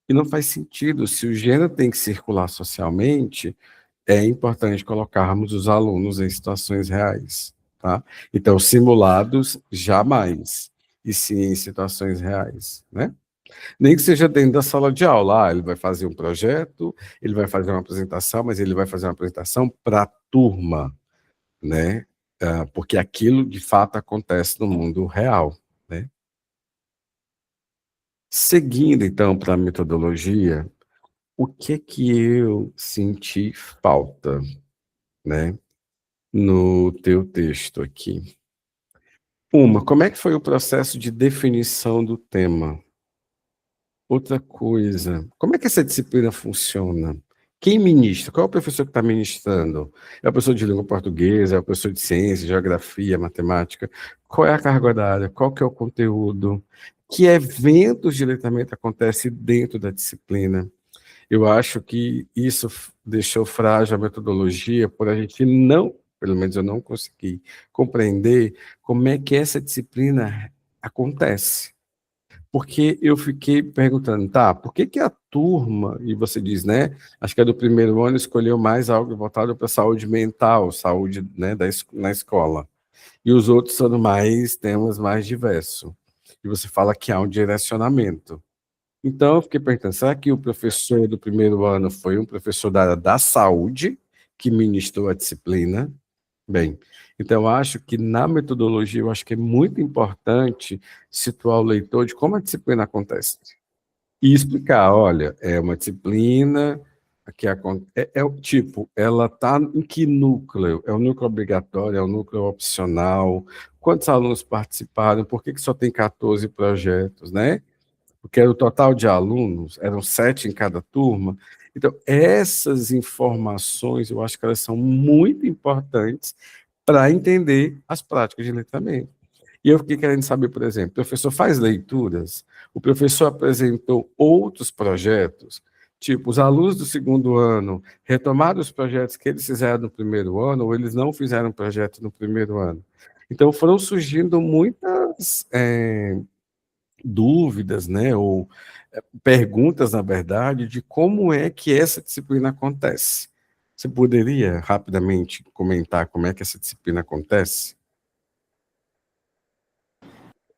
E não faz sentido, se o gênero tem que circular socialmente, é importante colocarmos os alunos em situações reais, tá? Então, simulados, jamais, e sim em situações reais, né? Nem que seja dentro da sala de aula, ele vai fazer um projeto, ele vai fazer uma apresentação, mas ele vai fazer uma apresentação para a turma, né? Porque aquilo, de fato, acontece no mundo real, né? Seguindo, então, para a metodologia, o que eu senti falta, né, no teu texto aqui? Como é que foi o processo de definição do tema? Outra coisa, como é que essa disciplina funciona? Quem ministra? Qual é o professor que está ministrando? É o professor de língua portuguesa? É o professor de ciência, geografia, matemática? Qual é a carga horária? Qual que é o conteúdo? Que eventos de letramento acontecem dentro da disciplina? Eu acho que isso deixou frágil a metodologia por a gente não, pelo menos eu não consegui compreender como é que essa disciplina acontece. Porque eu fiquei perguntando, tá, por que a turma, e você diz, né, acho que é do primeiro ano, escolheu mais algo voltado para saúde mental, saúde, né, na escola. E os outros são mais temas mais diversos. E você fala que há um direcionamento. Então, eu fiquei perguntando, será que o professor do primeiro ano foi um professor da área da saúde que ministrou a disciplina? Bem, então eu acho que na metodologia, eu acho que é muito importante situar o leitor de como a disciplina acontece. E explicar, olha, é uma disciplina que é o tipo, ela está em que núcleo? É o núcleo obrigatório, é o núcleo opcional? Quantos alunos participaram? Por que só tem 14 projetos, né? Porque era o total de alunos, eram 7 em cada turma. Então, essas informações, eu acho que elas são muito importantes para entender as práticas de letramento. E eu fiquei querendo saber, por exemplo, o professor faz leituras, o professor apresentou outros projetos, tipo, os alunos do segundo ano retomaram os projetos que eles fizeram no primeiro ano, ou eles não fizeram projeto no primeiro ano. Então, foram surgindo muitas dúvidas, né, ou perguntas, na verdade, de como é que essa disciplina acontece. Você poderia rapidamente comentar como é que essa disciplina acontece?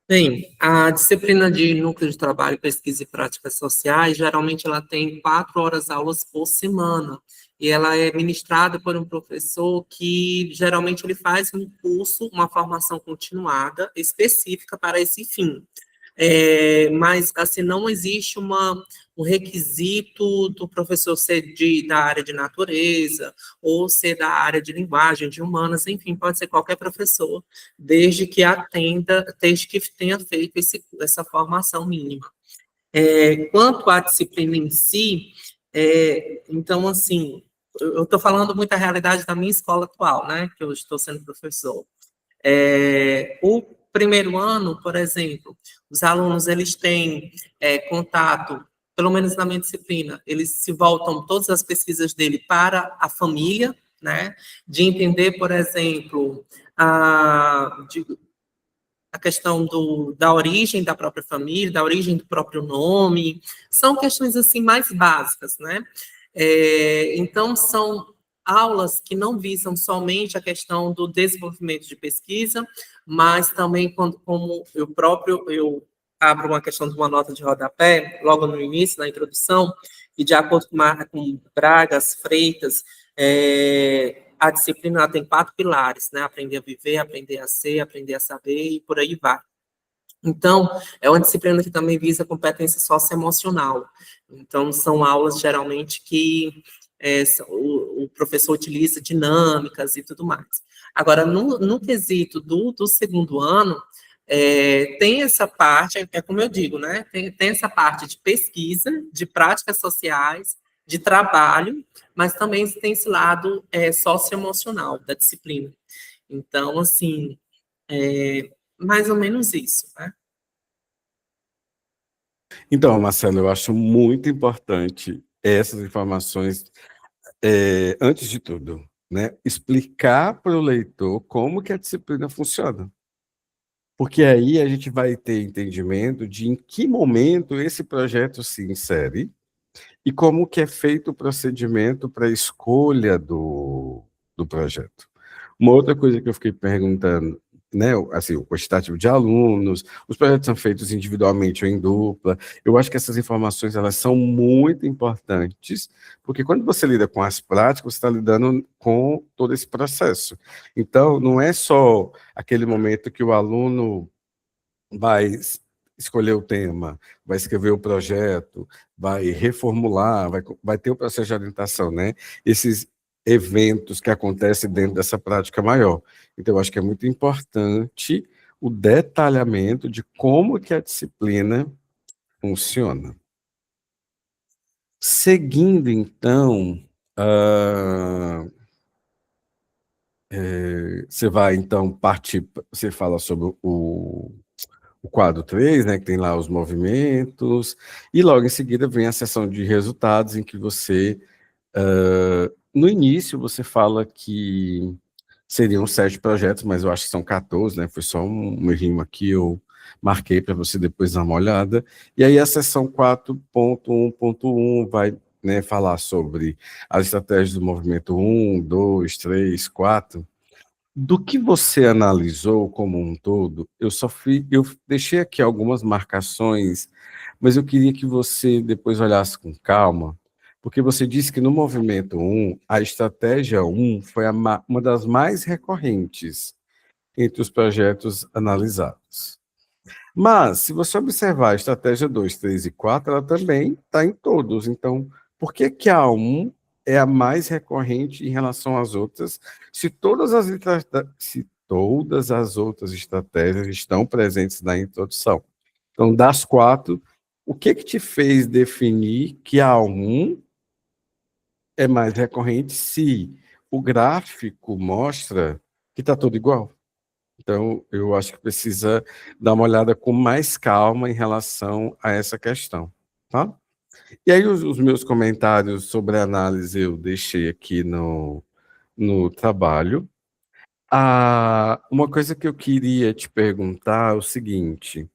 Bem, a disciplina de núcleo de trabalho, pesquisa e práticas sociais, geralmente ela tem 4 horas aulas por semana, e ela é ministrada por um professor que geralmente ele faz um curso, uma formação continuada específica para esse fim. Mas, assim, não existe um requisito do professor ser da área de natureza, ou ser da área de linguagem, de humanas, enfim, pode ser qualquer professor, desde que tenha feito essa formação mínima. Quanto à disciplina em si, então, assim, eu estou falando muito a realidade da minha escola atual, né, que eu estou sendo professor. O primeiro ano, por exemplo, os alunos eles têm contato, pelo menos na minha disciplina, eles se voltam todas as pesquisas dele para a família, né? De entender, por exemplo, a questão da origem da própria família, da origem do próprio nome, são questões assim mais básicas, né? Então, são aulas que não visam somente a questão do desenvolvimento de pesquisa, mas também como eu abro uma questão de uma nota de rodapé, logo no início, na introdução, e de acordo com Bragas, Freitas, a disciplina ela tem 4 pilares, né? Aprender a viver, aprender a ser, aprender a saber e por aí vai. Então, é uma disciplina que também visa competência socioemocional. Então, são aulas, geralmente, que o professor utiliza dinâmicas e tudo mais. Agora, no quesito do segundo ano, tem essa parte, como eu digo, né? Tem essa parte de pesquisa, de práticas sociais, de trabalho, mas também tem esse lado socioemocional da disciplina. Então, assim, mais ou menos isso, né? Então, Marcelo, eu acho muito importante essas informações, antes de tudo, né? Explicar para o leitor como que a disciplina funciona. Porque aí a gente vai ter entendimento de em que momento esse projeto se insere e como que é feito o procedimento para a escolha do projeto. Uma outra coisa que eu fiquei perguntando, né, assim, o quantitativo de alunos, os projetos são feitos individualmente ou em dupla. Eu acho que essas informações elas são muito importantes, porque quando você lida com as práticas, você está lidando com todo esse processo. Então, não é só aquele momento que o aluno vai escolher o tema, vai escrever o projeto, vai reformular, vai ter o processo de orientação, né? Esses eventos que acontecem dentro dessa prática maior. Então, eu acho que é muito importante o detalhamento de como que a disciplina funciona. Seguindo, então, você vai, então, partir, você fala sobre o quadro 3, né, que tem lá os movimentos, e logo em seguida vem a sessão de resultados, em que você, no início, você fala que seriam 7 projetos, mas eu acho que são 14, né, foi só um errinho aqui, eu marquei para você depois dar uma olhada, e aí a sessão 4.1.1 vai, né, falar sobre as estratégias do movimento 1, 2, 3, 4, do que você analisou como um todo, eu deixei aqui algumas marcações, mas eu queria que você depois olhasse com calma, porque você disse que no movimento 1, a estratégia 1 foi uma das mais recorrentes entre os projetos analisados. Mas, se você observar a estratégia 2, 3 e 4, ela também está em todos. Então, por que que a 1 é a mais recorrente em relação às outras, se todas as outras estratégias estão presentes na introdução? Então, das 4, o que que te fez definir que a 1 é mais recorrente se o gráfico mostra que está tudo igual? Então, eu acho que precisa dar uma olhada com mais calma em relação a essa questão, tá? E aí, os meus comentários sobre a análise eu deixei aqui no trabalho. Uma coisa que eu queria te perguntar é o seguinte: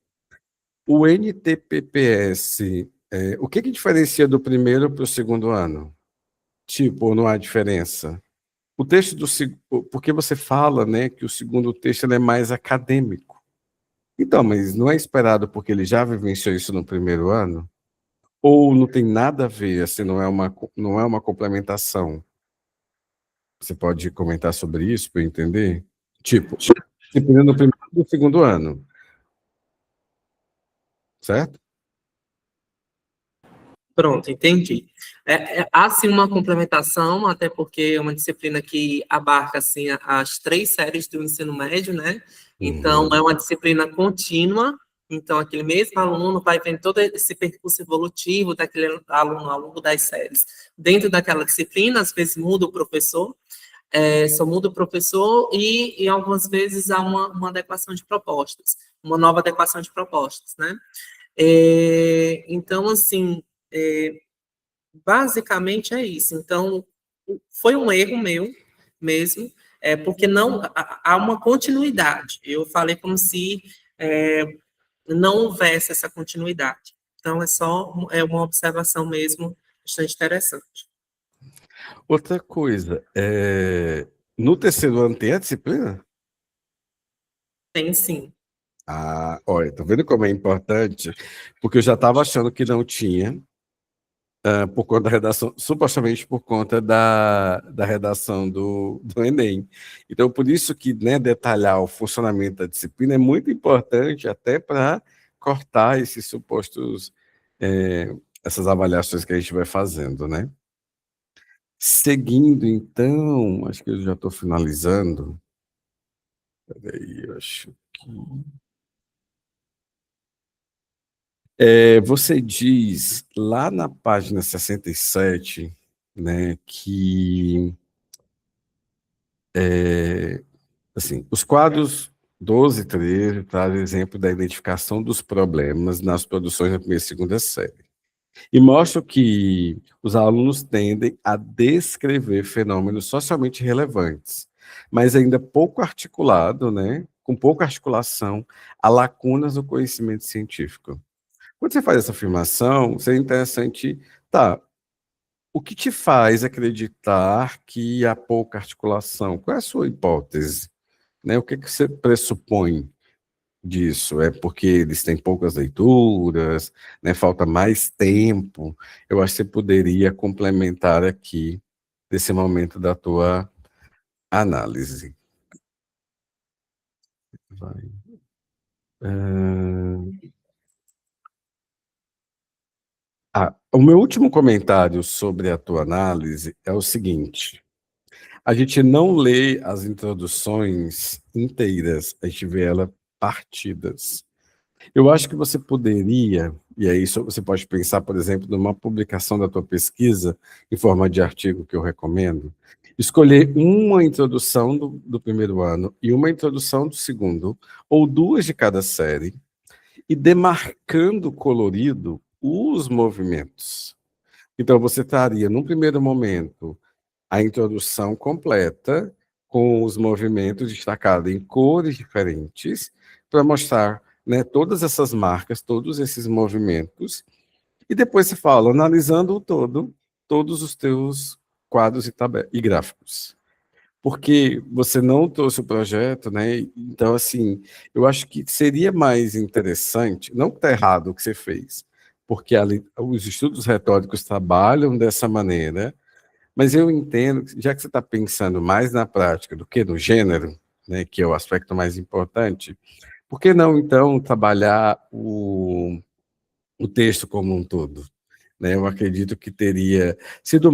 o NTPPS, o que que diferencia do primeiro para o segundo ano? Tipo, não há diferença? O texto porque você fala, né, que o segundo texto ele é mais acadêmico. Então, mas não é esperado porque ele já vivenciou isso no primeiro ano? Ou não tem nada a ver, assim, não é uma complementação? Você pode comentar sobre isso para eu entender? Tipo, dependendo do primeiro e do segundo ano, certo? Pronto, entendi. Há sim uma complementação, até porque é uma disciplina que abarca assim, as 3 séries do ensino médio, né? Então, é uma disciplina contínua, então aquele mesmo aluno vai vendo todo esse percurso evolutivo daquele aluno ao longo das séries. Dentro daquela disciplina, às vezes muda o professor, só muda o professor e algumas vezes há uma adequação de propostas, uma nova adequação de propostas, né? Então, assim, basicamente é isso. Então, foi um erro meu mesmo, porque não há uma continuidade. Eu falei como se não houvesse essa continuidade. Então, é uma observação mesmo bastante interessante. Outra coisa, no terceiro ano tem a disciplina? Tem sim. Olha, tá vendo como é importante? Porque eu já estava achando que não tinha, por conta da redação, supostamente por conta da redação do Enem. Então, por isso que, né, detalhar o funcionamento da disciplina é muito importante até para cortar esses supostos, essas avaliações que a gente vai fazendo, né? Seguindo, então, acho que eu já estou finalizando. Peraí, eu acho que... você diz lá na página 67, né, que assim, os quadros 12 e 13 trazem exemplo da identificação dos problemas nas produções da primeira e segunda série. E mostram que os alunos tendem a descrever fenômenos socialmente relevantes, mas ainda pouco articulado, né, com pouca articulação, a lacunas do conhecimento científico. Quando você faz essa afirmação, seria interessante, tá, o que te faz acreditar que há pouca articulação? Qual é a sua hipótese? Né? O que você pressupõe disso? É porque eles têm poucas leituras, né? Falta mais tempo? Eu acho que você poderia complementar aqui desse momento da tua análise. Vai. O meu último comentário sobre a tua análise é o seguinte: a gente não lê as introduções inteiras, a gente vê elas partidas. Eu acho que você poderia, e aí você pode pensar, por exemplo, numa publicação da tua pesquisa, em forma de artigo que eu recomendo, escolher uma introdução do primeiro ano e uma introdução do segundo, ou duas de cada série, e demarcando colorido os movimentos. Então, você estaria, num primeiro momento, a introdução completa, com os movimentos destacados em cores diferentes, para mostrar, né, todas essas marcas, todos esses movimentos, e depois você fala, analisando o todo, todos os teus quadros e gráficos. Porque você não trouxe o projeto, né? Então, assim, eu acho que seria mais interessante, não que está errado o que você fez, porque os estudos retóricos trabalham dessa maneira, mas eu entendo, já que você está pensando mais na prática do que no gênero, né, que é o aspecto mais importante, por que não, então, trabalhar o texto como um todo? Né? Eu acredito que teria sido,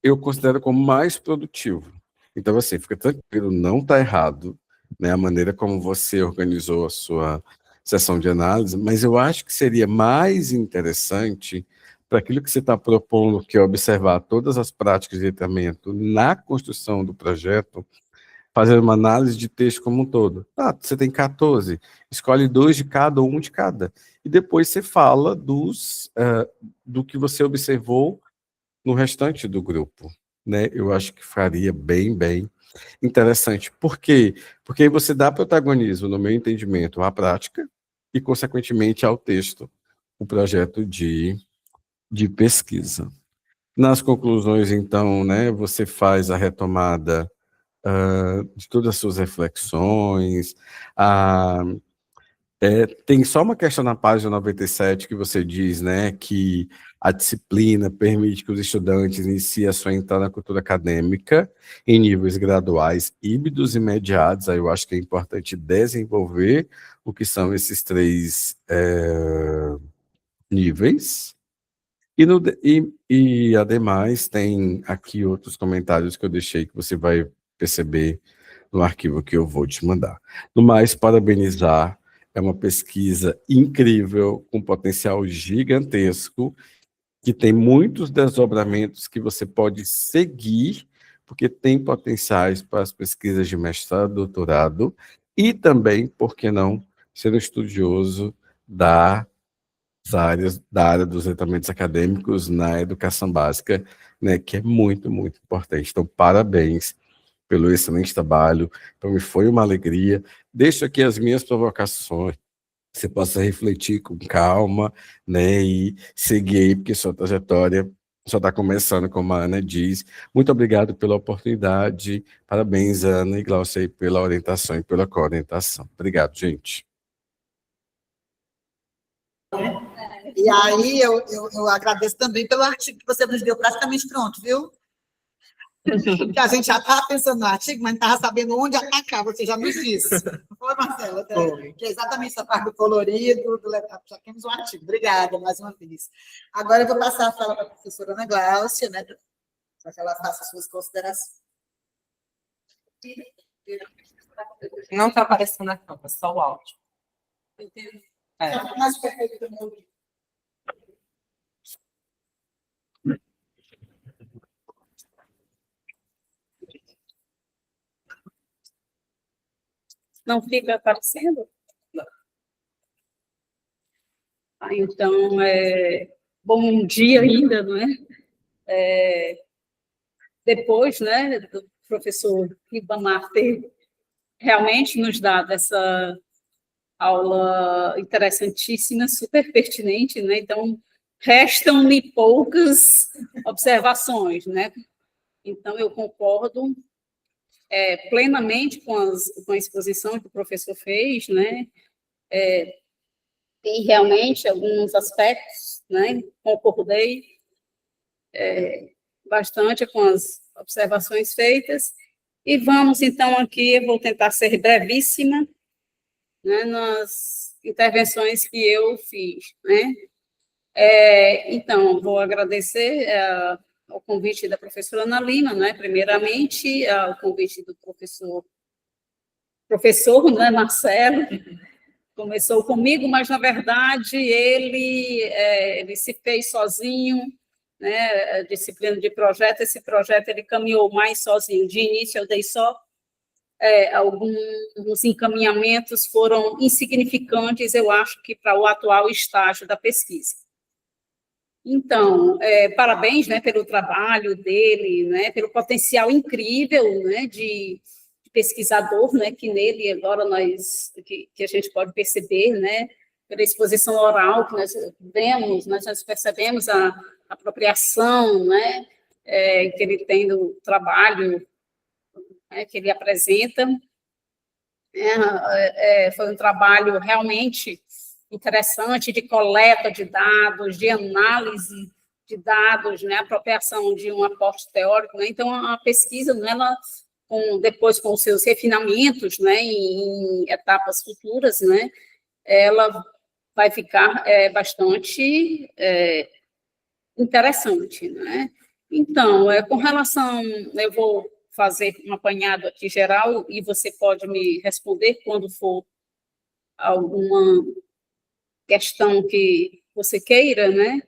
eu considero como mais produtivo. Então, assim, fica tranquilo, não está errado, né, a maneira como você organizou a sua sessão de análise, mas eu acho que seria mais interessante para aquilo que você está propondo, que é observar todas as práticas de tratamento na construção do projeto, fazer uma análise de texto como um todo. Ah, você tem 14, escolhe dois de cada ou um de cada. E depois você fala do que você observou no restante do grupo. Né? Eu acho que faria bem interessante. Por quê? Porque aí você dá protagonismo, no meu entendimento, à prática e, consequentemente, ao texto, o projeto de pesquisa. Nas conclusões, então, né, você faz a retomada de todas as suas reflexões. Tem só uma questão na página 97 que você diz, né, que a disciplina permite que os estudantes iniciem a sua entrada na cultura acadêmica em níveis graduais, híbridos e mediados. Aí eu acho que é importante desenvolver o que são esses três níveis. Ademais, tem aqui outros comentários que eu deixei que você vai perceber no arquivo que eu vou te mandar. No mais, parabenizar, é uma pesquisa incrível, com potencial gigantesco, que tem muitos desdobramentos que você pode seguir, porque tem potenciais para as pesquisas de mestrado, doutorado, e também, por que não, ser um estudioso da área dos tratamentos acadêmicos na educação básica, né, que é muito importante. Então, parabéns pelo excelente trabalho. Para mim foi uma alegria. Deixo aqui as minhas provocações, que você possa refletir com calma, né, e seguir aí, porque sua trajetória só está começando, como a Ana diz. Muito obrigado pela oportunidade. Parabéns, Ana e Glaucia, pela orientação e pela coorientação. Obrigado, gente. E aí eu agradeço também pelo artigo que você nos deu praticamente pronto, viu? Que a gente já estava pensando no artigo, mas não estava sabendo onde atacar, você já nos disse. Foi, Marcela? Que é exatamente essa parte do colorido, já temos um artigo. Obrigada, mais uma vez. Agora eu vou passar a fala para a professora Ana Gláucia, né, para que ela faça suas considerações. Não está aparecendo a câmera, só o áudio. Mais perfeito do meu livro. Não fica aparecendo? Então, bom dia ainda, não é? Depois, né, do professor Ribamar ter realmente nos dado essa aula interessantíssima, super pertinente, né? Então, restam-me poucas observações, né? Então, eu concordo plenamente com a exposição que o professor fez, né? E realmente alguns aspectos, né? Concordei bastante com as observações feitas. E vamos, então, aqui, eu vou tentar ser brevíssima, né, nas intervenções que eu fiz, né? Então, vou agradecer ao convite da professora Ana Lima, né? Primeiramente, ao convite do professor, né, Marcelo, começou comigo, mas, na verdade, ele se fez sozinho, né, disciplina de projeto, esse projeto ele caminhou mais sozinho. De início, eu dei só alguns encaminhamentos, foram insignificantes, eu acho que para o atual estágio da pesquisa. Então, parabéns, né, pelo trabalho dele, né, pelo potencial incrível, né, de pesquisador, né, que nele agora que a gente pode perceber, né, pela exposição oral que nós vemos, nós percebemos a apropriação, né, que ele tem do trabalho, né, que ele apresenta. Foi um trabalho realmente interessante de coleta de dados, de análise de dados, né, apropriação de um aporte teórico, né. Então, a pesquisa, né, ela, depois com os seus refinamentos, né, em etapas futuras, né, ela vai ficar bastante interessante, né? Então, com relação, eu vou fazer um apanhado aqui geral e você pode me responder quando for alguma questão que você queira, né?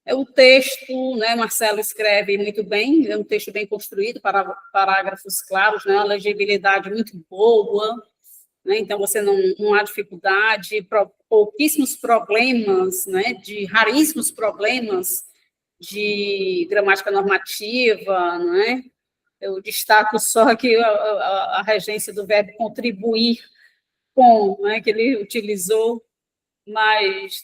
O texto, né, Marcelo escreve muito bem, é um texto bem construído, parágrafos claros, né, uma legibilidade muito boa, né, então você não há dificuldade, pouquíssimos problemas, né, raríssimos problemas de gramática normativa, né? Eu destaco só aqui a regência do verbo contribuir com, né, que ele utilizou, mas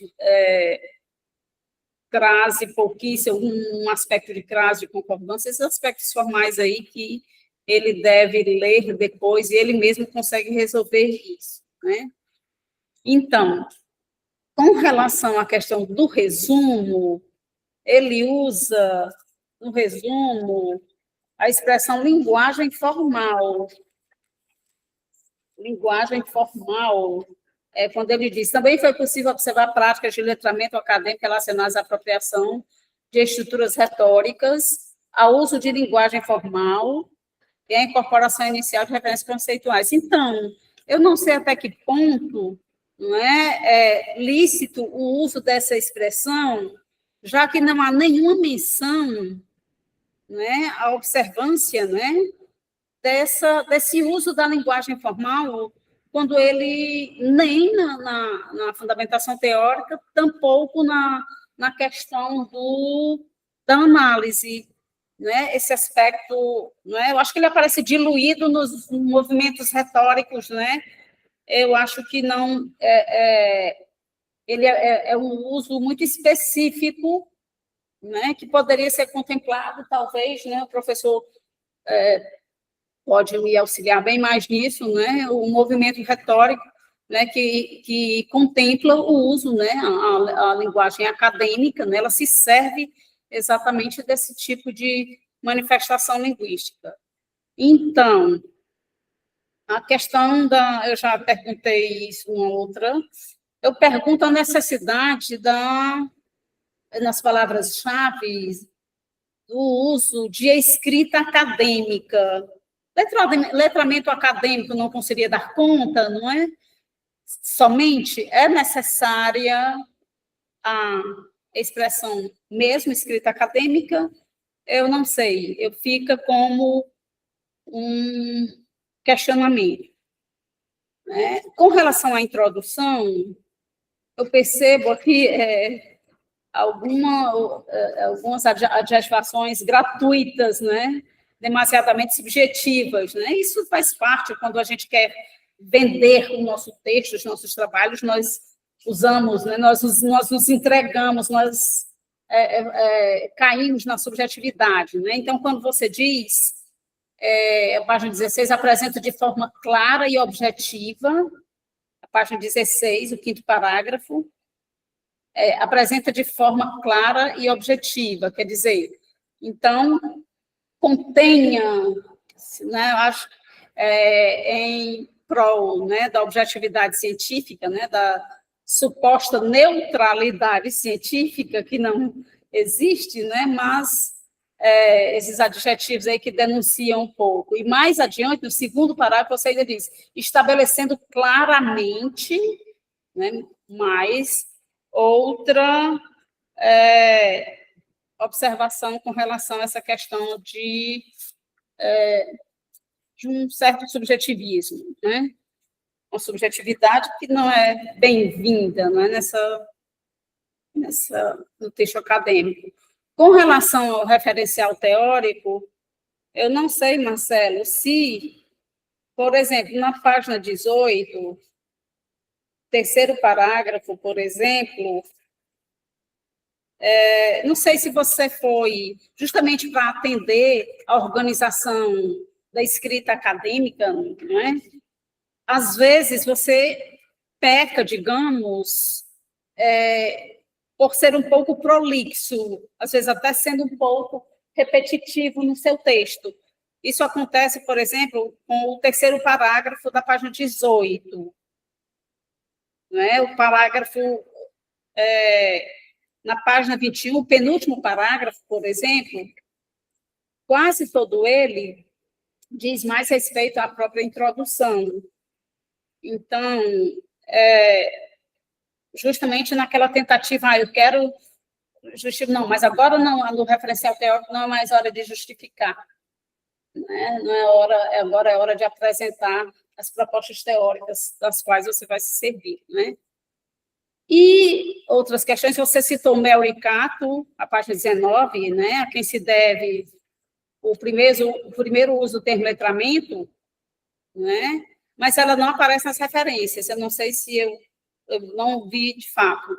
crase pouquíssimo, um aspecto de crase, de concordância, esses aspectos formais aí que ele deve ler depois e ele mesmo consegue resolver isso, né? Então, com relação à questão do resumo, ele usa, no resumo, a expressão linguagem formal. Linguagem formal, quando ele diz, também foi possível observar práticas de letramento acadêmico relacionadas à apropriação de estruturas retóricas, ao uso de linguagem formal e a incorporação inicial de referências conceituais. Então, eu não sei até que ponto não é lícito o uso dessa expressão, já que não há nenhuma menção, né, à observância, né, desse uso da linguagem formal, quando ele nem na fundamentação teórica, tampouco na questão da análise, né, esse aspecto, né, eu acho que ele aparece diluído nos movimentos retóricos, né, eu acho que não, ele é um uso muito específico, né, que poderia ser contemplado, talvez, né, o professor pode me auxiliar bem mais nisso, né, o movimento retórico, né, que contempla o uso, né, a linguagem acadêmica, né, ela se serve exatamente desse tipo de manifestação linguística. Então, a questão eu já perguntei isso uma outra, eu pergunto a necessidade nas palavras-chave, do uso de escrita acadêmica. Letramento acadêmico não conseguiria dar conta, não é? Somente é necessária a expressão mesmo escrita acadêmica, eu não sei, fica como um questionamento. Né? Com relação à introdução, eu percebo aqui algumas adjetivações gratuitas, né? Demasiadamente subjetivas. Né? Isso faz parte, quando a gente quer vender o nosso texto, os nossos trabalhos, nós usamos, né? nós nos entregamos, nós caímos na subjetividade. Né? Então, quando você diz, a página 16 apresenta de forma clara e objetiva, a página 16, o 5º parágrafo, apresenta de forma clara e objetiva, quer dizer, então, contenha, né, eu acho, em prol, né, da objetividade científica, né, da suposta neutralidade científica, que não existe, né, mas esses adjetivos aí que denunciam um pouco. E mais adiante, no 2º parágrafo, você ainda diz, estabelecendo claramente, né, mais outra observação com relação a essa questão de um certo subjetivismo, né? Uma subjetividade que não é bem-vinda, não é no texto acadêmico. Com relação ao referencial teórico, eu não sei, Marcelo, se, por exemplo, na página 18, 3º parágrafo, por exemplo, não sei se você foi justamente para atender a organização da escrita acadêmica, não é? Às vezes você peca, digamos, por ser um pouco prolixo, às vezes até sendo um pouco repetitivo no seu texto. Isso acontece, por exemplo, com o 3º parágrafo da página 18. Né? O parágrafo, na página 21, o penúltimo parágrafo, por exemplo, quase todo ele diz mais respeito à própria introdução. Então, justamente naquela tentativa, eu quero justificar, não, mas agora não, no referencial teórico não é mais hora de justificar. Né? Não é hora, agora é hora de apresentar as propostas teóricas das quais você vai se servir, né? E outras questões, você citou Mel e Cato, a página 19, né, a quem se deve o primeiro uso do termo letramento, né, mas ela não aparece nas referências, eu não sei se eu não vi de fato.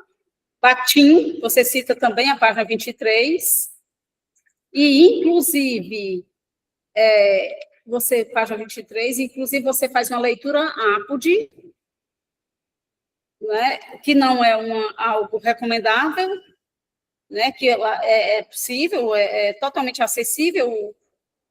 Bakhtin, você cita também a página 23, e, inclusive, página 23, inclusive você faz uma leitura ápode, né, que não é algo recomendável, né, que é possível, é totalmente acessível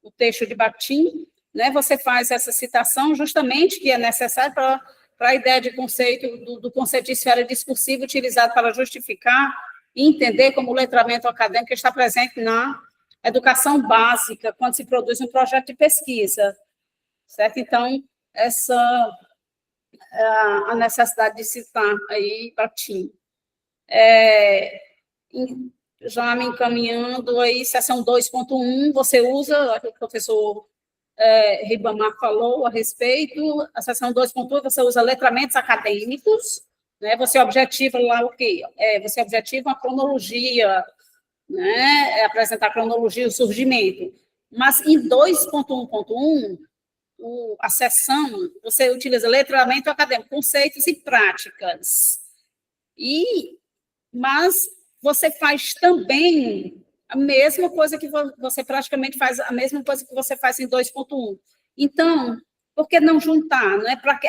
o texto de Bakhtin, né, você faz essa citação justamente que é necessário para a ideia de conceito, do conceito de esfera discursiva utilizado para justificar e entender como o letramento acadêmico está presente na educação básica, quando se produz um projeto de pesquisa, certo? Então, a necessidade de citar aí Bakhtin. Já me encaminhando aí, seção 2.1, você usa, o professor Ribamar falou a respeito, a seção 2.1, você usa letramentos acadêmicos, né? Você objetiva lá o quê? Você objetiva a cronologia, né? Apresentar a cronologia, o surgimento. Mas em 2.1.1, a seção, você utiliza letramento acadêmico, conceitos e práticas. Mas você faz também a mesma coisa que você praticamente faz, a mesma coisa que você faz em 2.1. Então, por que não juntar? Não é para que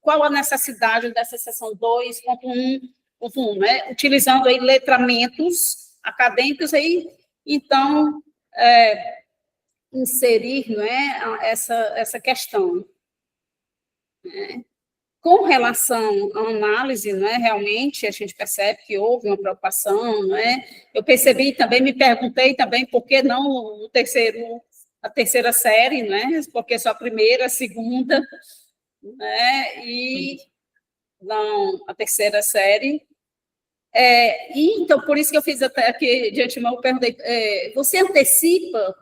qual a necessidade dessa seção 2.1, né? Utilizando aí letramentos acadêmicos, aí, então, inserir, não é, essa questão. Né? Com relação à análise, não é, realmente a gente percebe que houve uma preocupação, não é? Eu percebi também, me perguntei também por que não a terceira série, não é? Porque só a primeira, a segunda, né? E não a terceira série. E então, por isso que eu fiz até aqui de antemão, eu perguntei, você antecipa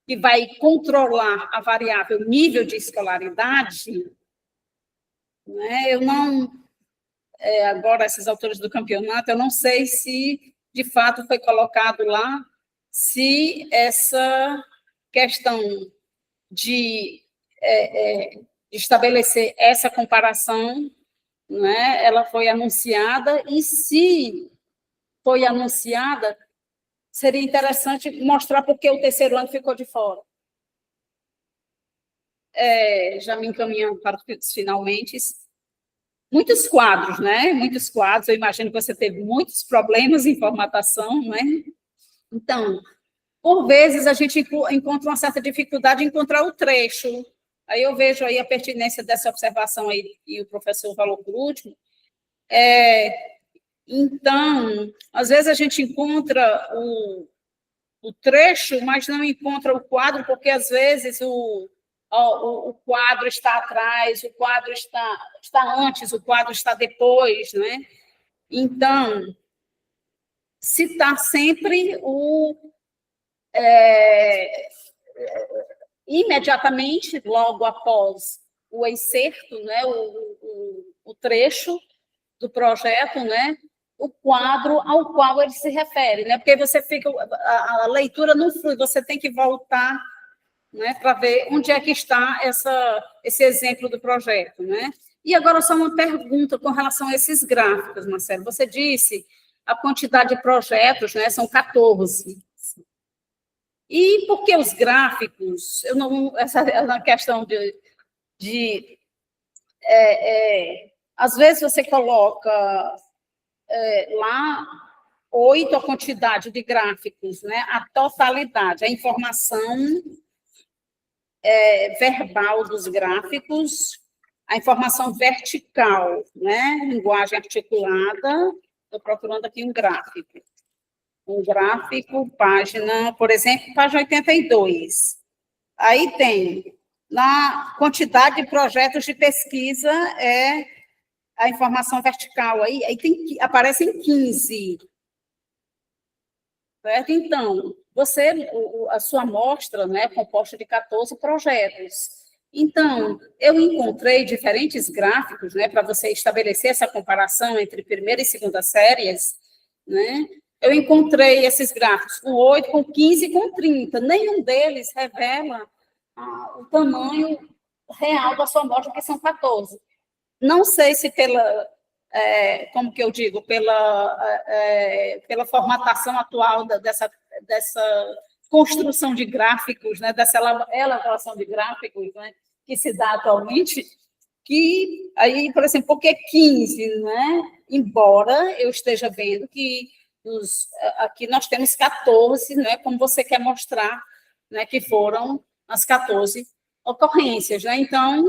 que vai controlar a variável nível de escolaridade? Né? Eu não, agora, esses autores do campeonato, eu não sei se, de fato, foi colocado lá, se essa questão de estabelecer essa comparação, né, ela foi anunciada, e se foi anunciada, seria interessante mostrar por que o terceiro ano ficou de fora. Já me encaminhando para os finalmente, muitos quadros, né? Muitos quadros, eu imagino que você teve muitos problemas em formatação, não é? Então, por vezes, a gente encontra uma certa dificuldade em encontrar o trecho. Aí eu vejo aí a pertinência dessa observação aí, e o professor falou por último. Então, às vezes a gente encontra o trecho, mas não encontra o quadro, porque às vezes o quadro está atrás, o quadro está antes, o quadro está depois, né? Então, citar sempre imediatamente, logo após o excerto, né, o trecho do projeto, né, o quadro ao qual ele se refere, né, porque você fica, a leitura não flui, você tem que voltar, né, para ver onde é que está esse exemplo do projeto, né. E agora só uma pergunta com relação a esses gráficos, Marcelo. Você disse a quantidade de projetos, né, são 14. E por que os gráficos? Essa é uma questão às vezes você coloca lá 8 a quantidade de gráficos, né? A totalidade, a informação verbal dos gráficos, a informação vertical, né? Linguagem articulada. Estou procurando aqui um gráfico. Um gráfico, página, por exemplo, página 82. Aí tem, na quantidade de projetos de pesquisa, a informação vertical, aí aparecem 15. Certo? Então, a sua amostra, né, é composta de 14 projetos. Então, eu encontrei diferentes gráficos, né, para você estabelecer essa comparação entre primeira e segunda séries, né? Eu encontrei esses gráficos com 8, com 15 e com 30. Nenhum deles revela o tamanho real da sua amostra, que são 14. Não sei se como que eu digo, pela formatação atual dessa construção de gráficos, né, dessa elaboração de gráficos, né, que se dá atualmente, que aí, por exemplo, porque 15, né, embora eu esteja vendo que aqui nós temos 14, né, como você quer mostrar, né, que foram as 14 ocorrências, né? Então,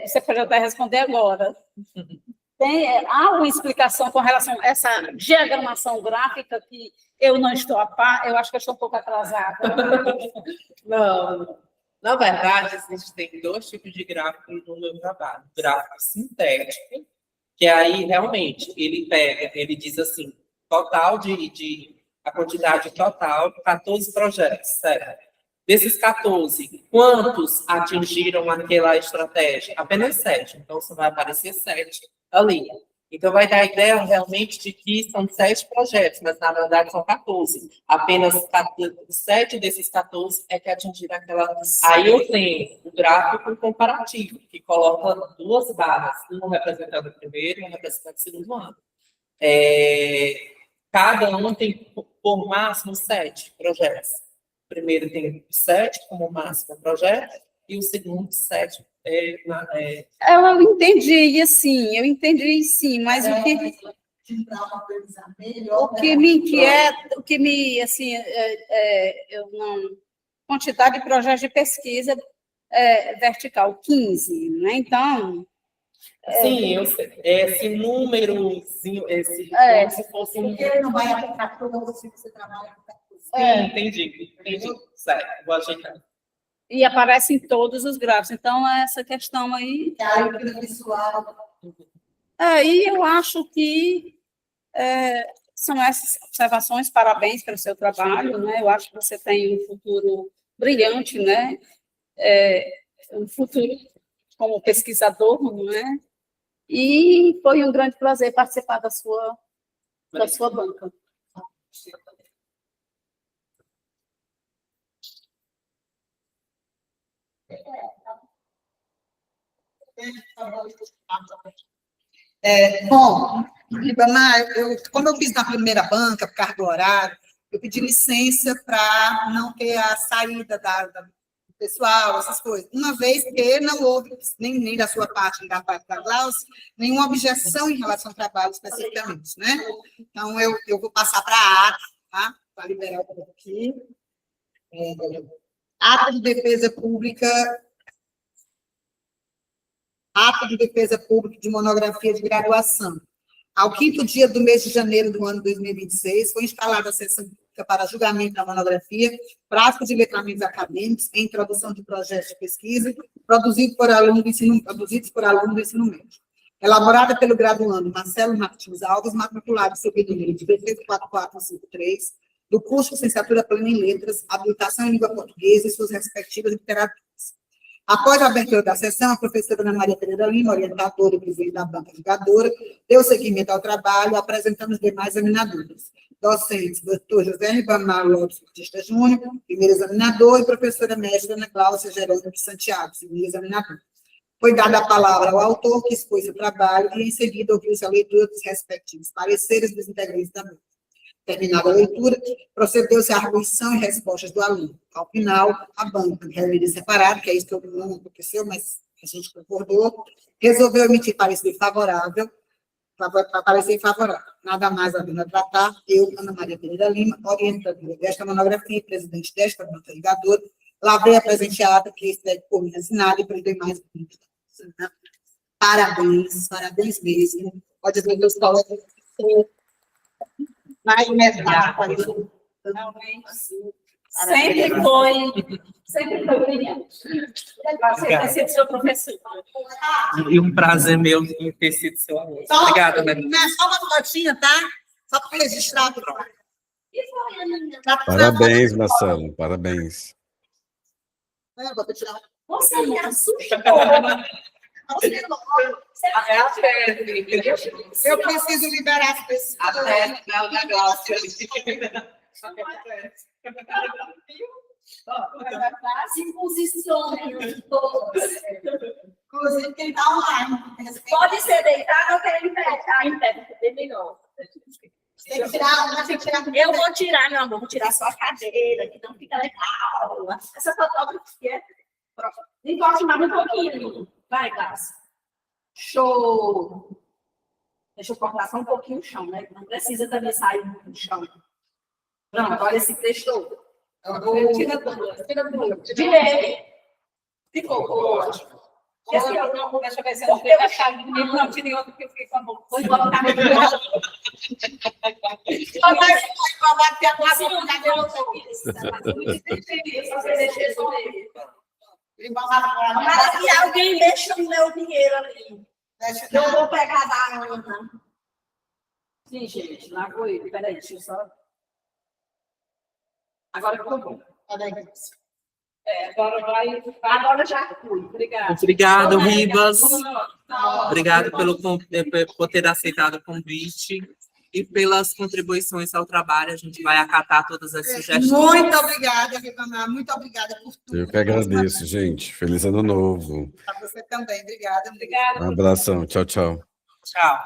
você pode até responder agora. Há uma explicação com relação a essa diagramação gráfica que eu não estou a par, eu acho que eu estou um pouco atrasada. Não, na verdade, existem 2 tipos de gráficos no meu trabalho. Gráfico sintético, que aí, realmente, ele diz assim, total a quantidade total, 14 projetos, certo? Desses 14, quantos atingiram aquela estratégia? Apenas 7, então só vai aparecer 7 ali. Então, vai dar a ideia, realmente, de que são 7 projetos, mas, na verdade, são 14. Apenas 7 desses 14 é que atingiram aquela... Aí eu tenho o gráfico comparativo, que coloca 2 barras, uma representando o primeiro e uma representando o segundo ano. Cada um tem, por máximo, 7 projetos. O primeiro tem 7 como máximo projeto, e o segundo set é, Eu entendi, assim, mas o que me inquieta, assim, eu não... Quantidade de projetos de pesquisa vertical, 15, né? Então... Sim, eu sei. Esse númerozinho, como se fosse um... Porque ele não vai afetar todo o que você trabalha. Sim, entendi. Certo, vou ajeitar. E aparece em todos os gráficos. Então, essa questão aí... É a leitura visual. Aí eu acho que são essas observações. Parabéns pelo seu trabalho, né? Eu acho que você tem um futuro brilhante, né? Um futuro como pesquisador, não é? E foi um grande prazer participar da sua banca. Bom, Ribamar, como eu fiz na primeira banca, por causa do horário, eu pedi licença para não ter a saída do pessoal, essas coisas. Uma vez que não houve, nem da sua parte, nem da parte da Glaucia, nenhuma objeção em relação ao trabalho especificamente, né? Então, eu vou passar para a ata, tá? Para liberar o povo aqui. Ata de defesa pública de monografia de graduação. Ao 5º dia do mês de janeiro do ano 2026, foi instalada a sessão pública para julgamento da monografia Prática de Letramentos Acadêmicos em Introdução de Projetos de Pesquisa, produzidos por alunos do ensino médio. Elaborada pelo graduando Marcelo Martins Alves, matriculado sob o número de 44453, do curso de Licenciatura Plena em Letras, Habilitação em Língua Portuguesa e suas respectivas literaturas. Após a abertura da sessão, a professora Ana Maria Pereira Lima, orientadora e presidente da banca julgadora, deu seguimento ao trabalho, apresentando os demais examinadores. Docentes, doutor José Ribamar Lopes Batista Júnior, primeiro examinador, e professora mestra Ana Cláudia Jerônimo de Santiago, segundo examinador. Foi dada a palavra ao autor, que expôs o trabalho, e em seguida ouviu-se a leitura dos respectivos pareceres dos integrantes da banca. Terminada a leitura, procedeu-se à arguição e respostas do aluno. Ao final, a banca, reunida e separada, que é isso que não aconteceu, mas a gente concordou, resolveu emitir parecer favorável, Nada mais a pena tratar, eu, Ana Maria Pereira Lima, orientadora desta monografia, presidente desta banca ligadora, lavrei a presente ata, que está por mim assinada e para os demais. Parabéns mesmo. Pode dizer, meus colegas, mais metade. Sempre foi brilhante. Você ter sido seu professor. E um prazer meu em ter sido seu aluno. Obrigada, né? Só uma fotinha, tá? Só para registrar. Parabéns, Marcelo, parabéns. Você me assustou. Eu preciso liberar as pessoas. Até o negócio. Se posicione todos. Inclusive, quem está online. Pode ser deitado ou querer em pé. Em pé, é melhor. Tem que tirar. Eu vou tirar, meu amor, vou tirar sua cadeira, que não fica legal. Essa fotografia. Encoste mais um pouquinho. Vai, Cássio. Show. Deixa eu cortar só um pouquinho o chão, né? Não precisa também sair do chão. Pronto, olha esse texto. Tira tudo. Tirei. Ficou ótimo. Deixa eu ver se eu não tenho a chave do livro. Não, tirei outro que eu fiquei com a boca. Vou colocar no livro. E alguém deixa o meu dinheiro ali. Eu vou pegar da Ana. Sim, gente, lá vou eu. Peraí, deixa eu só. Agora ficou bom. Agora já fui. Obrigada. Obrigado, Ribas. Obrigado por ter aceitado o convite e pelas contribuições ao trabalho. A gente vai acatar todas as sugestões. Muito obrigada, Ribamar. Muito obrigada por tudo. Eu que agradeço, gente. Feliz ano novo. Para você também. Obrigada. Um abração. Tchau, tchau. Tchau.